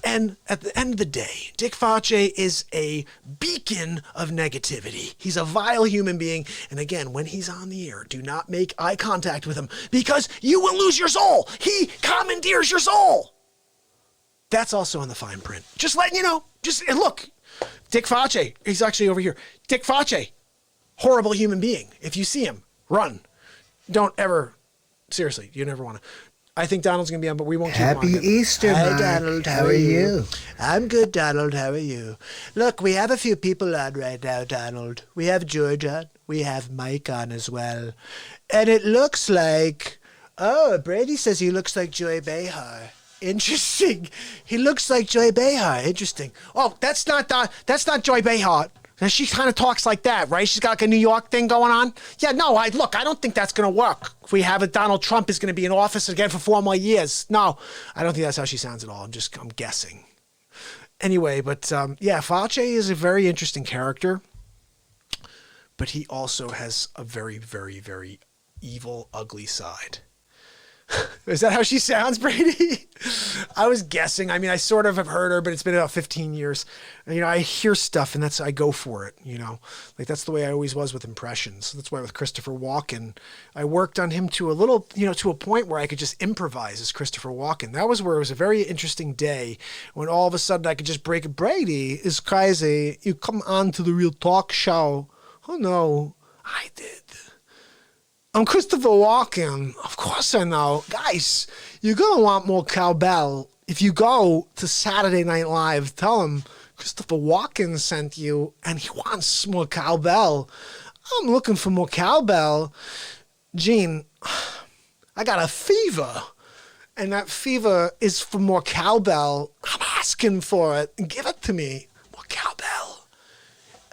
And at the end of the day, Dick Face is a beacon of negativity. He's a vile human being. And again, when he's on the air, do not make eye contact with him because you will lose your soul. He commandeers your soul. That's also in the fine print. Just letting you know. And look, Dick Face, he's actually over here. Dick Face, horrible human being. If you see him, run. Don't ever, seriously, you never want to. I think Donald's going to be on, but we won't keep him on. Happy Easter, Hi, Mark. Donald. How are you? I'm good, Donald. How are you? Look, we have a few people on right now, Donald. We have George on. We have Mike on as well. And it looks like, oh, Brady says he looks like Joy Behar. Interesting. He looks like Joy Behar. Interesting. Oh, that's not Joy Behar. And she kind of talks like that, right? She's got like a New York thing going on. Yeah, no, I don't think that's going to work. If we have it, Donald Trump is going to be in office again for 4 more years. No, I don't think that's how she sounds at all. I'm guessing. Anyway, but yeah, Face is a very interesting character, but he also has a very, very, very evil, ugly side. Is that how she sounds, Brady? I was guessing. I mean, I sort of have heard her, but it's been about 15 years. And, I hear stuff and I go for it, Like that's the way I always was with impressions. That's why with Christopher Walken, I worked on him to a little, to a point where I could just improvise as Christopher Walken. That was where it was a very interesting day when all of a sudden I could just break it. Brady is crazy. You come on to the Real Talk show. Oh no, I did. I'm Christopher Walken. Of course I know. Guys, you're going to want more cowbell. If you go to Saturday Night Live, tell him Christopher Walken sent you and he wants more cowbell. I'm looking for more cowbell. Gene, I got a fever. And that fever is for more cowbell. I'm asking for it. Give it to me. More cowbell.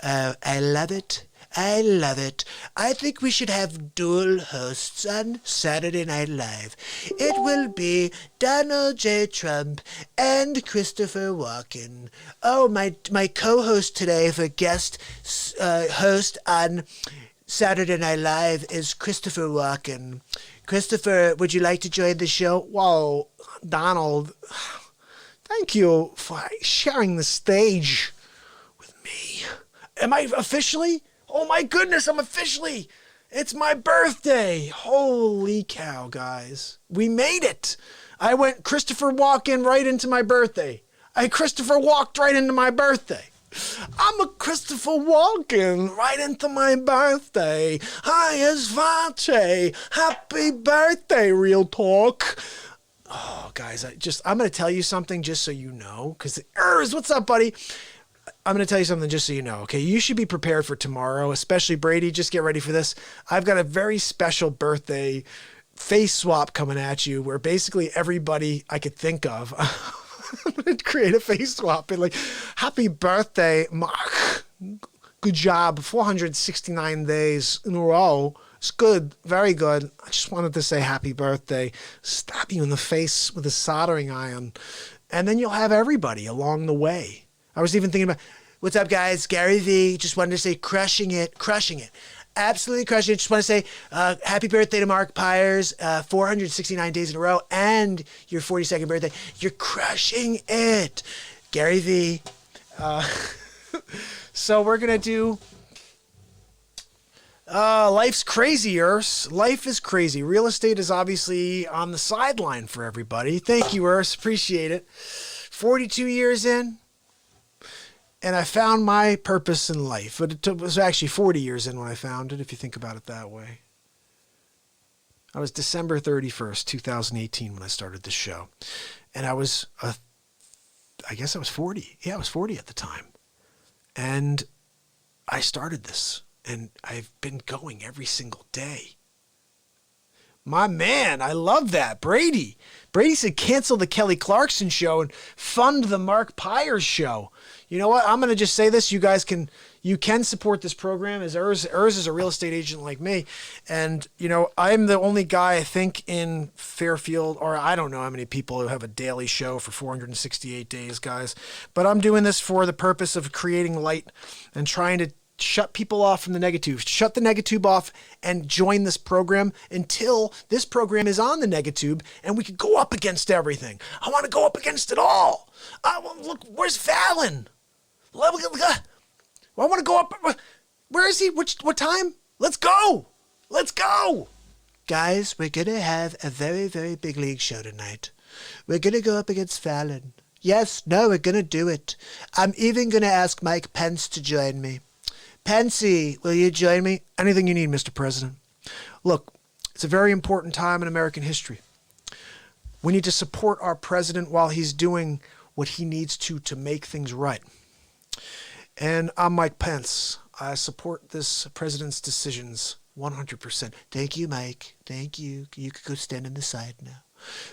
I love it. I love it. I think we should have dual hosts on Saturday Night Live. It will be Donald J. Trump and Christopher Walken. Oh, my co-host today for guest host on Saturday Night Live is Christopher Walken. Christopher, would you like to join the show? Whoa, Donald, thank you for sharing the stage with me. Am I officially? Oh my goodness, it's my birthday. Holy cow, guys. We made it. I went Christopher Walken right into my birthday. I Christopher walked right into my birthday. I'm a Christopher Walken right into my birthday. Hi, it's Vache. Happy birthday, Real Talk. Oh, guys, I'm going to tell you something just so you know. Because, what's up, buddy? I'm going to tell you something just so you know, okay? You should be prepared for tomorrow, especially Brady. Just get ready for this. I've got a very special birthday face swap coming at you where basically everybody I could think of, I'm going to create a face swap and like, happy birthday, Mark. Good job. 469 days in a row. It's good. Very good. I just wanted to say happy birthday. Stab you in the face with a soldering iron. And then you'll have everybody along the way. I was even thinking about, what's up, guys? Gary V. Just wanted to say crushing it. Absolutely crushing it. Just want to say happy birthday to Mark Pires. 469 days in a row and your 42nd birthday. You're crushing it. Gary V. So we're going to do life's crazy, Urs. Life is crazy. Real estate is obviously on the sideline for everybody. Thank you, Urs. Appreciate it. 42 years in. And I found my purpose in life. But it was actually 40 years in when I found it, if you think about it that way. I was December 31st, 2018 when I started this show. And I was, I guess I was 40. Yeah, I was 40 at the time. And I started this. And I've been going every single day. My man, I love that. Brady said cancel the Kelly Clarkson show and fund the Mark Pires show. You know what? I'm going to just say this. You guys can support this program, as Urs is a real estate agent like me. And, you know, I'm the only guy, I think, in Fairfield, or I don't know how many people who have a daily show for 468 days, guys. But I'm doing this for the purpose of creating light and trying to shut people off from the negative. Shut the negative off and join this program until this program is on the negative and we can go up against everything. I want to go up against it all. Look, where's Fallon? I want to go up. Where is he? What time? Let's go. Let's go. Guys, we're going to have a very, very big league show tonight. We're going to go up against Fallon. Yes, no, we're going to do it. I'm even going to ask Mike Pence to join me. Pensy, will you join me? Anything you need, Mr. President. Look, it's a very important time in American history. We need to support our president while he's doing what he needs to make things right. And I'm Mike Pence. I support this president's decisions 100%. Thank you, Mike. Thank you. You could go stand on the side now.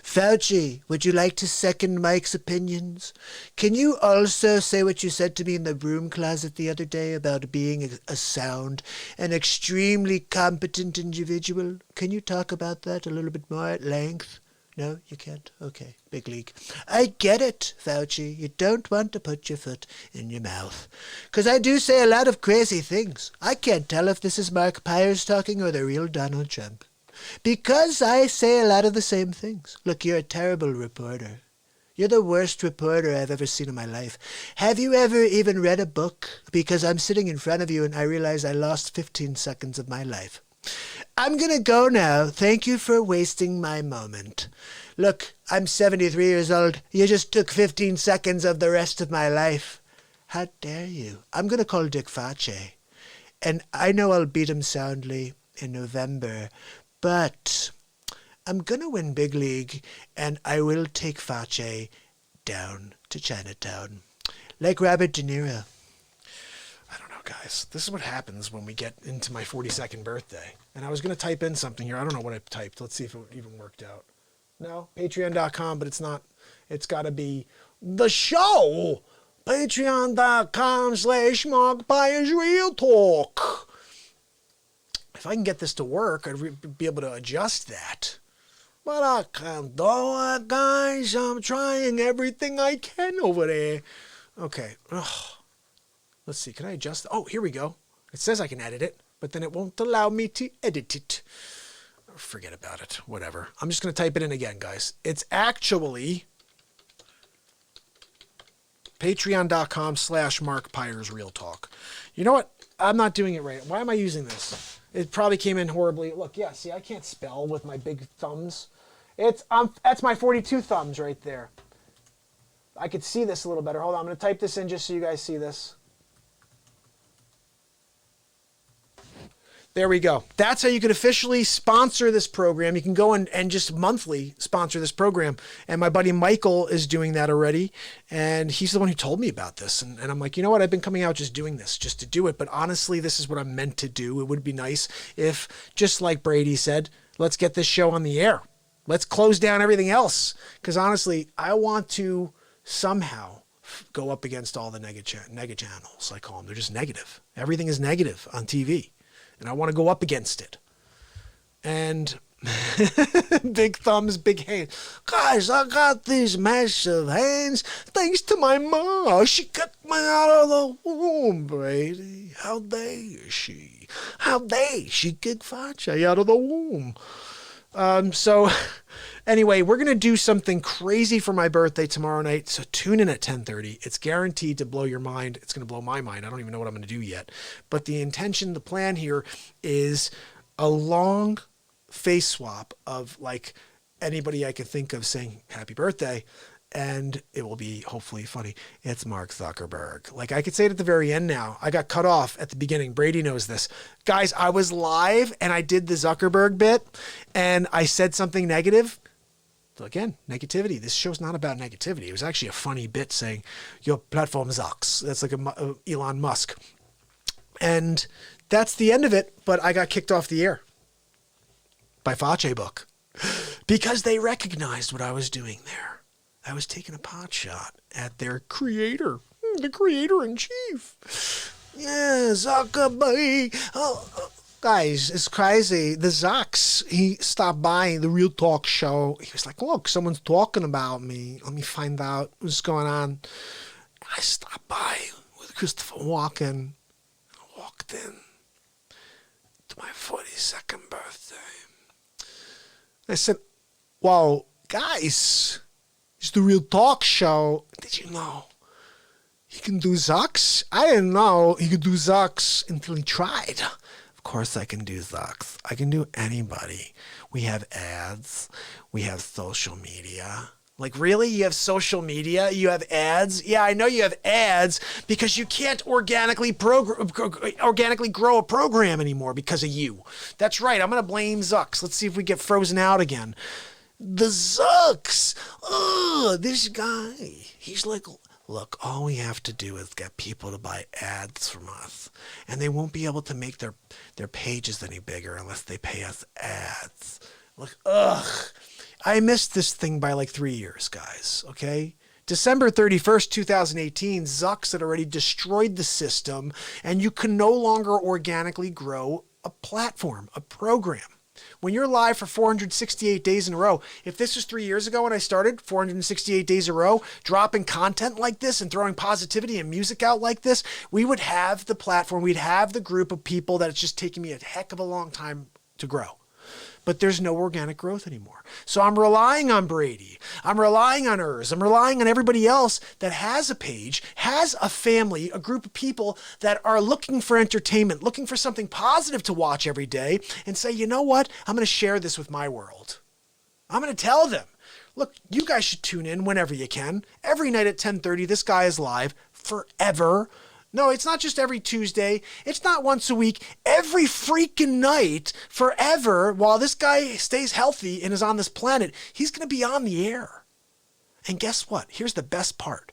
Fauci, would you like to second Mike's opinions? Can you also say what you said to me in the broom closet the other day about being a sound and extremely competent individual? Can you talk about that a little bit more at length? No, you can't? Okay, big league. I get it, Fauci. You don't want to put your foot in your mouth. 'Cause I do say a lot of crazy things. I can't tell if this is Mark Pires talking or the real Donald Trump. Because I say a lot of the same things. Look, you're a terrible reporter. You're the worst reporter I've ever seen in my life. Have you ever even read a book? Because I'm sitting in front of you and I realize I lost 15 seconds of my life. I'm going to go now. Thank you for wasting my moment. Look, I'm 73 years old. You just took 15 seconds of the rest of my life. How dare you? I'm going to call Dick Fauci. And I know I'll beat him soundly in November. But I'm going to win Big League, and I will take Fauci down to Chinatown. Like Robert De Niro. I don't know, guys. This is what happens when we get into my 42nd birthday. And I was going to type in something here. I don't know what I typed. Let's see if it even worked out. No, patreon.com, but it's not. It's got to be the show. Patreon.com/Mark Pires Real Talk. If I can get this to work, I'd be able to adjust that. But I can't do it, guys. I'm trying everything I can over there. Okay. Ugh. Let's see. Can I adjust? Oh, here we go. It says I can edit it, but then it won't allow me to edit it. Forget about it. Whatever. I'm just going to type it in again, guys. It's actually patreon.com/Mark Pires Real Talk. You know what? I'm not doing it right. Why am I using this? It probably came in horribly. Look, yeah, see, I can't spell with my big thumbs. That's my 42 thumbs right there. I could see this a little better. Hold on, I'm going to type this in just so you guys see this. There we go. That's how you can officially sponsor this program. You can go and just monthly sponsor this program. And my buddy Michael is doing that already. And he's the one who told me about this. And I'm like, you know what? I've been coming out just doing this, just to do it. But honestly, this is what I'm meant to do. It would be nice if, just like Brady said, let's get this show on the air. Let's close down everything else. Because honestly, I want to somehow go up against all the nega channels, I call them. They're just negative. Everything is negative on TV. And I want to go up against it. And big thumbs, big hands. Guys, I got these massive hands thanks to my mom. She got me out of the womb, Brady. How dare she? How dare she kick Fauci out of the womb? So anyway, we're going to do something crazy for my birthday tomorrow night. So tune in at 10:30. It's guaranteed to blow your mind. It's going to blow my mind. I don't even know what I'm going to do yet. But the plan here is a long face swap of like anybody I can think of saying happy birthday. And it will be hopefully funny. It's Mark Zuckerberg. Like I could say it at the very end now. I got cut off at the beginning. Brady knows this. Guys, I was live and I did the Zuckerberg bit and I said something negative. So again, negativity. This show's not about negativity. It was actually a funny bit saying your platform sucks. That's like a Elon Musk. And that's the end of it, but I got kicked off the air by Face Book because they recognized what I was doing there. I was taking a pot shot at their creator, the creator-in-chief. Yeah, Zuckerberg. Guys, it's crazy. The Zucks, he stopped by the Real Talk show. He was like, look, someone's talking about me. Let me find out what's going on. I stopped by with Christopher Walken. I walked in to my 42nd birthday. I said, whoa, guys, it's the Real Talk show. Did you know he can do Zucks? I didn't know he could do Zucks until he tried. Of course I can do Zucks. I can do anybody. We have ads. We have social media. Like, really? You have social media? You have ads? Yeah, I know you have ads because you can't organically grow a program anymore because of you. That's right. I'm going to blame Zucks. Let's see if we get frozen out again. The Zucks. This guy. He's like, look, all we have to do is get people to buy ads from us. And they won't be able to make their pages any bigger unless they pay us ads. Look, I missed this thing by like 3 years, guys, okay? December 31st, 2018, Zucks had already destroyed the system, and you can no longer organically grow a platform, a program. When you're live for 468 days in a row, if this was 3 years ago when I started, 468 days in a row, dropping content like this and throwing positivity and music out like this, we would have the platform, we'd have the group of people that it's just taken me a heck of a long time to grow. But there's no organic growth anymore. So I'm relying on Brady. I'm relying on Urs. I'm relying on everybody else that has a page, has a family, a group of people that are looking for entertainment, looking for something positive to watch every day and say, you know what? I'm going to share this with my world. I'm going to tell them, look, you guys should tune in whenever you can. Every night at 10:30, this guy is live forever. No, it's not just every Tuesday. It's not once a week. Every freaking night, forever, while this guy stays healthy and is on this planet, he's going to be on the air. And guess what? Here's the best part.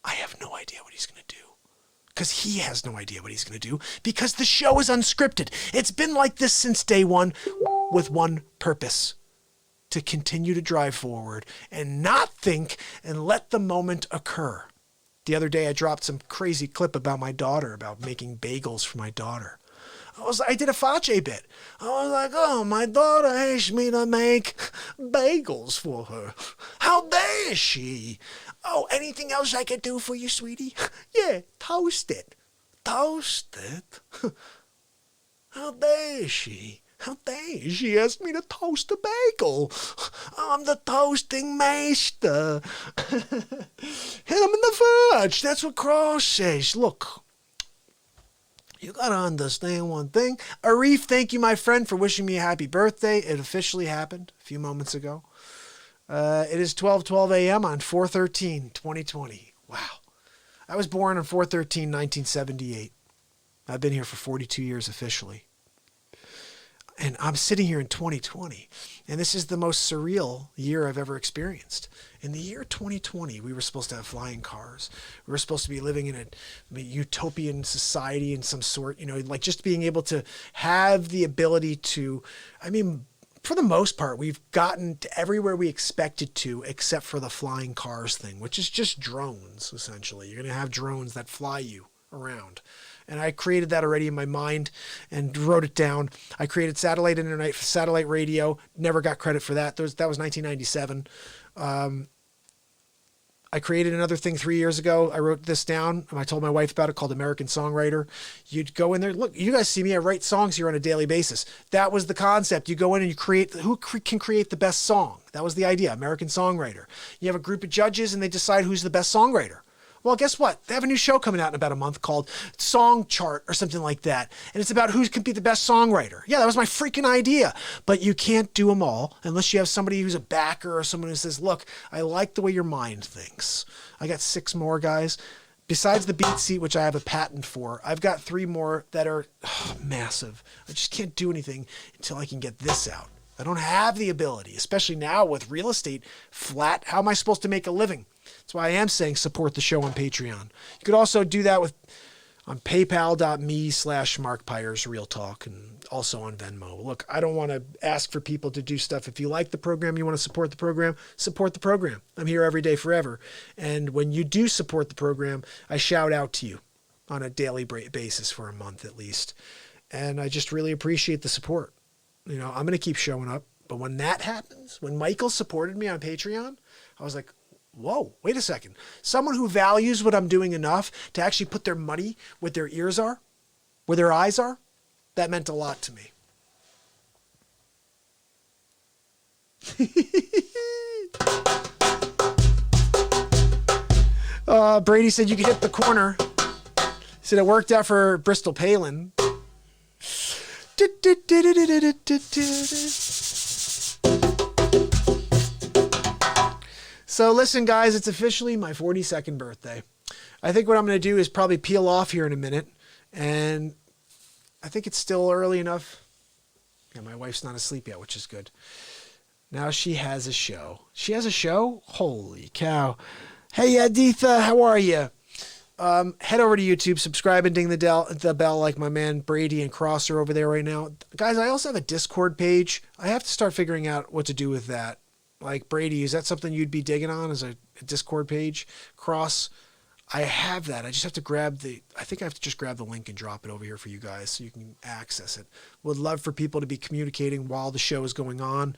I have no idea what he's going to do. Because he has no idea what he's going to do. Because the show is unscripted. It's been like this since day one with one purpose. To continue to drive forward and not think and let the moment occur. The other day I dropped some crazy clip about my daughter, about making bagels for my daughter. I did a Face bit. I was like, oh, my daughter asked me to make bagels for her. How dare she? Oh, anything else I could do for you, sweetie? Yeah, toast it. Toast it? How dare she? How dare she ask me to toast a bagel? I'm the toasting master. Hit him in the fudge. That's what Cross says. Look, you got to understand one thing. Arif, thank you, my friend, for wishing me a happy birthday. It officially happened a few moments ago. It is 12:12 a.m. on 4/13/2020. Wow. I was born on 4/13/1978. I've been here for 42 years officially. And I'm sitting here in 2020, and this is the most surreal year I've ever experienced. In the year 2020, we were supposed to have flying cars. We were supposed to be living in a utopian society in some sort, like just being able to have the ability to, for the most part, we've gotten to everywhere we expected to, except for the flying cars thing, which is just drones, essentially. You're going to have drones that fly you around. And I created that already in my mind and wrote it down. I created satellite internet, satellite radio. Never got credit for that. That was 1997. I created another thing 3 years ago. I wrote this down and I told my wife about it, called American Songwriter. You'd go in there. Look, you guys see me. I write songs here on a daily basis. That was the concept. You go in and you create, who can create the best song? That was the idea, American Songwriter. You have a group of judges and they decide who's the best songwriter. Well, guess what? They have a new show coming out in about a month called Song Chart or something like that. And it's about who can be the best songwriter. Yeah, that was my freaking idea. But you can't do them all unless you have somebody who's a backer or someone who says, look, I like the way your mind thinks. I got 6 more guys. Besides the BeatSeat, which I have a patent for, I've got 3 more that are massive. I just can't do anything until I can get this out. I don't have the ability, especially now with real estate flat. How am I supposed to make a living? That's why I am saying support the show on Patreon. You could also do that with on paypal.me/Mark Pires Real Talk, and also on Venmo. Look, I don't want to ask for people to do stuff. If you like the program, you want to support the program, support the program. I'm here every day forever. And when you do support the program, I shout out to you on a daily basis for a month at least. And I just really appreciate the support. You know, I'm going to keep showing up. But when that happens, when Michael supported me on Patreon, I was like, whoa, wait a second. Someone who values what I'm doing enough to actually put their money where their ears are, where their eyes are, that meant a lot to me. Brady said you could hit the corner. He said it worked out for Bristol Palin. So listen, guys, it's officially my 42nd birthday. I think what I'm going to do is probably peel off here in a minute. And I think it's still early enough. Yeah, my wife's not asleep yet, which is good. Now she has a show. She has a show? Holy cow. Hey, Aditha, how are you? Head over to YouTube, subscribe, and ding the bell like my man Brady and Cross are over there right now. Guys, I also have a Discord page. I have to start figuring out what to do with that. Like, Brady, is that something you'd be digging on as a Discord page? Cross, I have that. I just have to I think I have to just grab the link and drop it over here for you guys so you can access it. Would love for people to be communicating while the show is going on,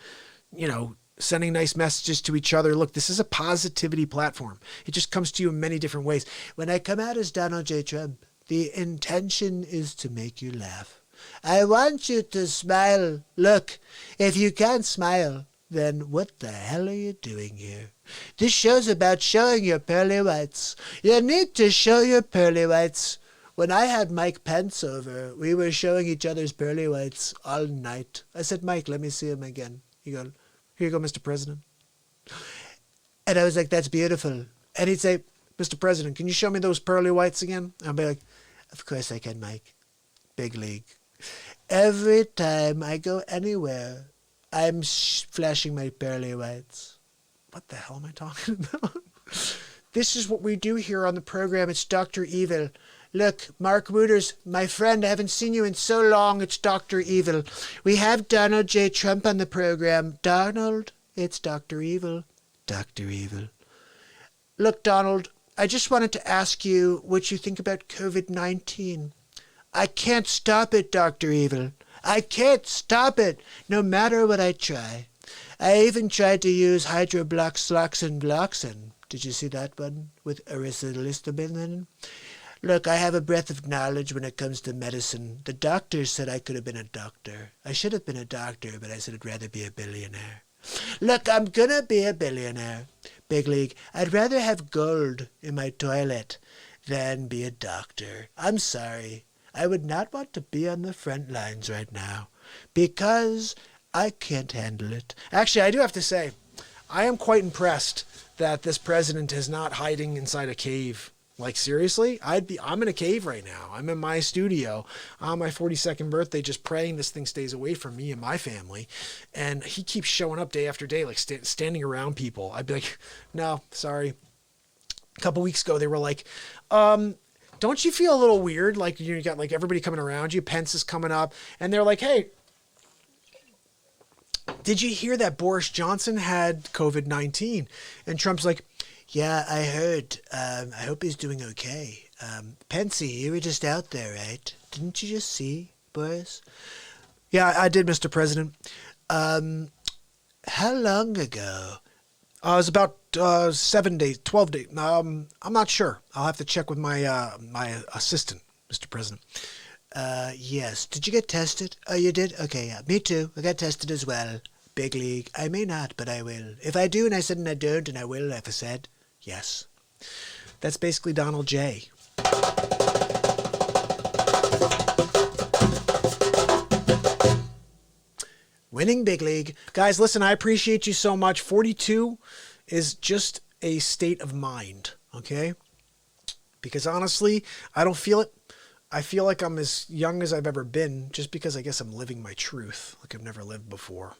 you know, sending nice messages to each other. Look, this is a positivity platform. It just comes to you in many different ways. When I come out as Donald J. Trump, the intention is to make you laugh. I want you to smile. Look, if you can't smile, then what the hell are you doing here? This show's about showing your pearly whites. You need to show your pearly whites. When I had Mike Pence over, we were showing each other's pearly whites all night. I said, Mike, let me see him again. He goes, here you go, Mr. President. And I was like, that's beautiful. And he'd say, Mr. President, can you show me those pearly whites again? I'd be like, of course I can, Mike. Big league. Every time I go anywhere, I'm flashing my pearly whites. What the hell am I talking about? This is what we do here on the program. It's Dr. Evil. Look, Mark Wooters, my friend, I haven't seen you in so long. It's Dr. Evil. We have Donald J. Trump on the program. Donald, it's Dr. Evil. Dr. Evil. Look, Donald, I just wanted to ask you what you think about COVID-19. I can't stop it, Dr. Evil. I can't stop it, no matter what I try. I even tried to use hydrobloxloxin. Did you see that one with aristolistobin? Look, I have a breadth of knowledge when it comes to medicine. The doctors said I could have been a doctor. I should have been a doctor, but I said I'd rather be a billionaire. Look, I'm gonna be a billionaire. Big league. I'd rather have gold in my toilet than be a doctor. I'm sorry. I would not want to be on the front lines right now because I can't handle it. Actually, I do have to say, I am quite impressed that this president is not hiding inside a cave. Like, seriously, I'm in a cave right now. I'm in my studio on my 42nd birthday, just praying this thing stays away from me and my family. And he keeps showing up day after day, like standing around people. I'd be like, no, sorry. A couple weeks ago, they were like, don't you feel a little weird? Like, you got like everybody coming around you. Pence is coming up and they're like, hey, did you hear that Boris Johnson had COVID-19? And Trump's like, yeah, I heard. I hope he's doing okay. Pensy, you were just out there, right? Didn't you just see, Boris? Yeah, I did, Mr. President. How long ago? It was about 7 days, 12 days. I'm not sure. I'll have to check with my my assistant, Mr. President. Yes. Did you get tested? Oh, you did? Okay, yeah. Me too. I got tested as well. Big league. I may not, but I will. If I do and I said and I don't and I will, if I said, yes. That's basically Donald J. Winning big league. Guys, listen, I appreciate you so much. 42 is just a state of mind, okay? Because honestly, I don't feel it. I feel like I'm as young as I've ever been just because I guess I'm living my truth like I've never lived before.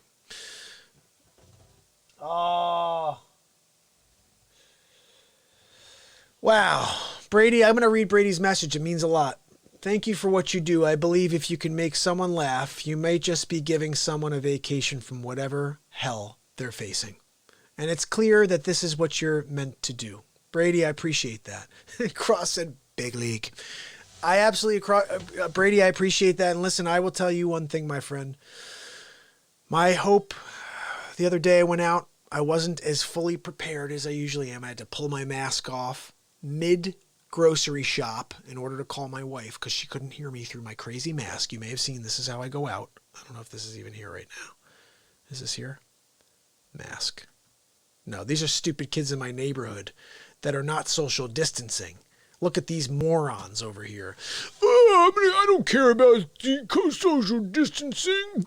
Oh. Wow. Brady, I'm going to read Brady's message. It means a lot. Thank you for what you do. I believe if you can make someone laugh, you may just be giving someone a vacation from whatever hell they're facing. And it's clear that this is what you're meant to do. Brady, I appreciate that. Cross said, big league. I absolutely, Brady, I appreciate that. And listen, I will tell you one thing, my friend. My hope, the other day I went out, I wasn't as fully prepared as I usually am. I had to pull my mask off mid-grocery shop in order to call my wife because she couldn't hear me through my crazy mask. You may have seen this is how I go out. I don't know if this is even here right now. Is this here? Mask. No, these are stupid kids in my neighborhood that are not social distancing. Look at these morons over here. I don't care about social distancing.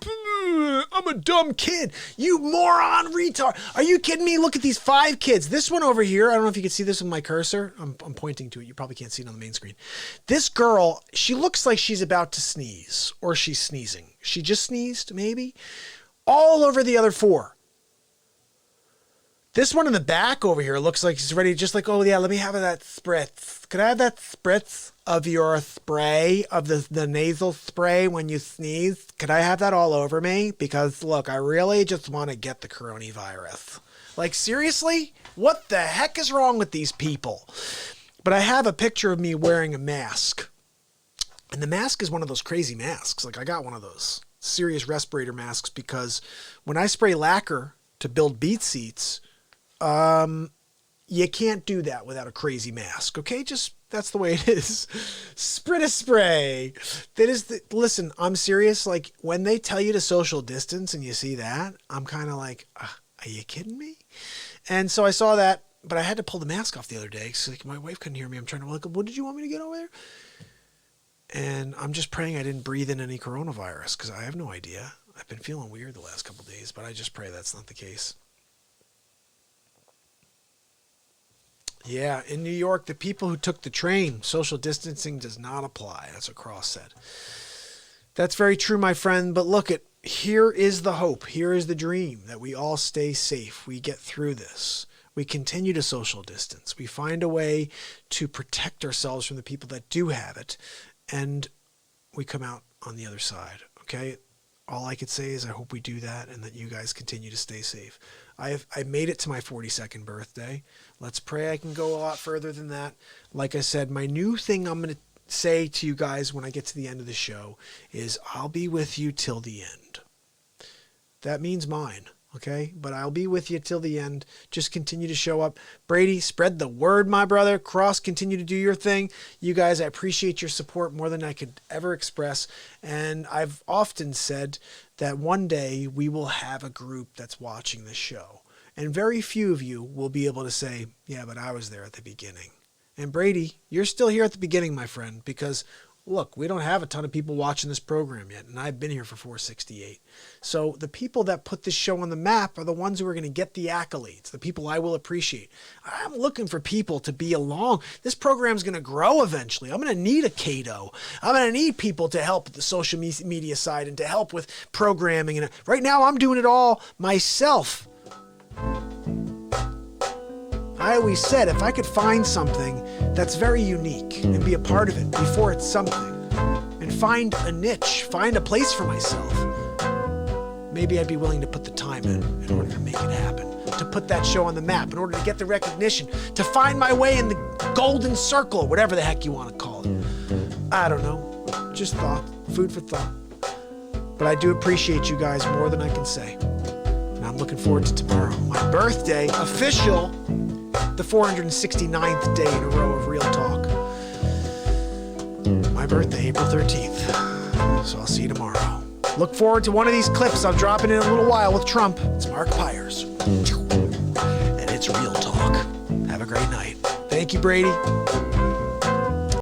I'm a dumb kid. You moron retard. Are you kidding me? Look at these 5 kids. This one over here, I don't know if you can see this with my cursor. I'm pointing to it. You probably can't see it on the main screen. This girl, she looks like she's about to sneeze or she's sneezing. She just sneezed, maybe. All over the other 4. This one in the back over here looks like he's ready, just like, oh yeah, let me have that spritz. Could I have that spritz of your spray, of the nasal spray when you sneeze? Could I have that all over me? Because look, I really just want to get the coronavirus. Like seriously? What the heck is wrong with these people? But I have a picture of me wearing a mask. And the mask is one of those crazy masks. Like I got one of those serious respirator masks because when I spray lacquer to build BeatSeats, you can't do that without a crazy mask. Okay. Just, that's the way it is. Spray. That is listen, I'm serious. Like when they tell you to social distance and you see that, I'm kind of like, are you kidding me? And so I saw that, but I had to pull the mask off the other day. So like my wife couldn't hear me. I'm trying to like, what did you want me to get over there? And I'm just praying I didn't breathe in any coronavirus because I have no idea. I've been feeling weird the last couple of days, but I just pray that's not the case. Yeah, in New York, the people who took the train, social distancing does not apply. That's what Cross said. That's very true, my friend. But look, here is the hope. Here is the dream that we all stay safe. We get through this. We continue to social distance. We find a way to protect ourselves from the people that do have it. And we come out on the other side. Okay? All I could say is I hope we do that and that you guys continue to stay safe. I made it to my 42nd birthday. Let's pray I can go a lot further than that. Like I said, my new thing I'm going to say to you guys when I get to the end of the show is I'll be with you till the end. That means mine, okay? But I'll be with you till the end. Just continue to show up. Brady, spread the word, my brother. Cross, continue to do your thing. You guys, I appreciate your support more than I could ever express. And I've often said that one day we will have a group that's watching this show. And very few of you will be able to say, yeah, but I was there at the beginning. And Brady, you're still here at the beginning, my friend, because look, we don't have a ton of people watching this program yet. And I've been here for 468. So the people that put this show on the map are the ones who are going to get the accolades, the people I will appreciate. I'm looking for people to be along. This program is going to grow eventually. I'm going to need a Cato. I'm going to need people to help with the social media side and to help with programming. And right now I'm doing it all myself. I always said if I could find something that's very unique and be a part of it before it's something and find a niche, find a place for myself, maybe I'd be willing to put the time in order to make it happen, to put that show on the map, in order to get the recognition, to find my way in the golden circle, whatever the heck you want to call it. I don't know. Just thought. Food for thought. But I do appreciate you guys more than I can say. And I'm looking forward to tomorrow. My birthday, official, the 469th day in a row of Real Talk. My birthday, April 13th. So I'll see you tomorrow. Look forward to one of these clips I'm dropping in a little while with Trump. It's Mark Pires. And it's Real Talk. Have a great night. Thank you, Brady.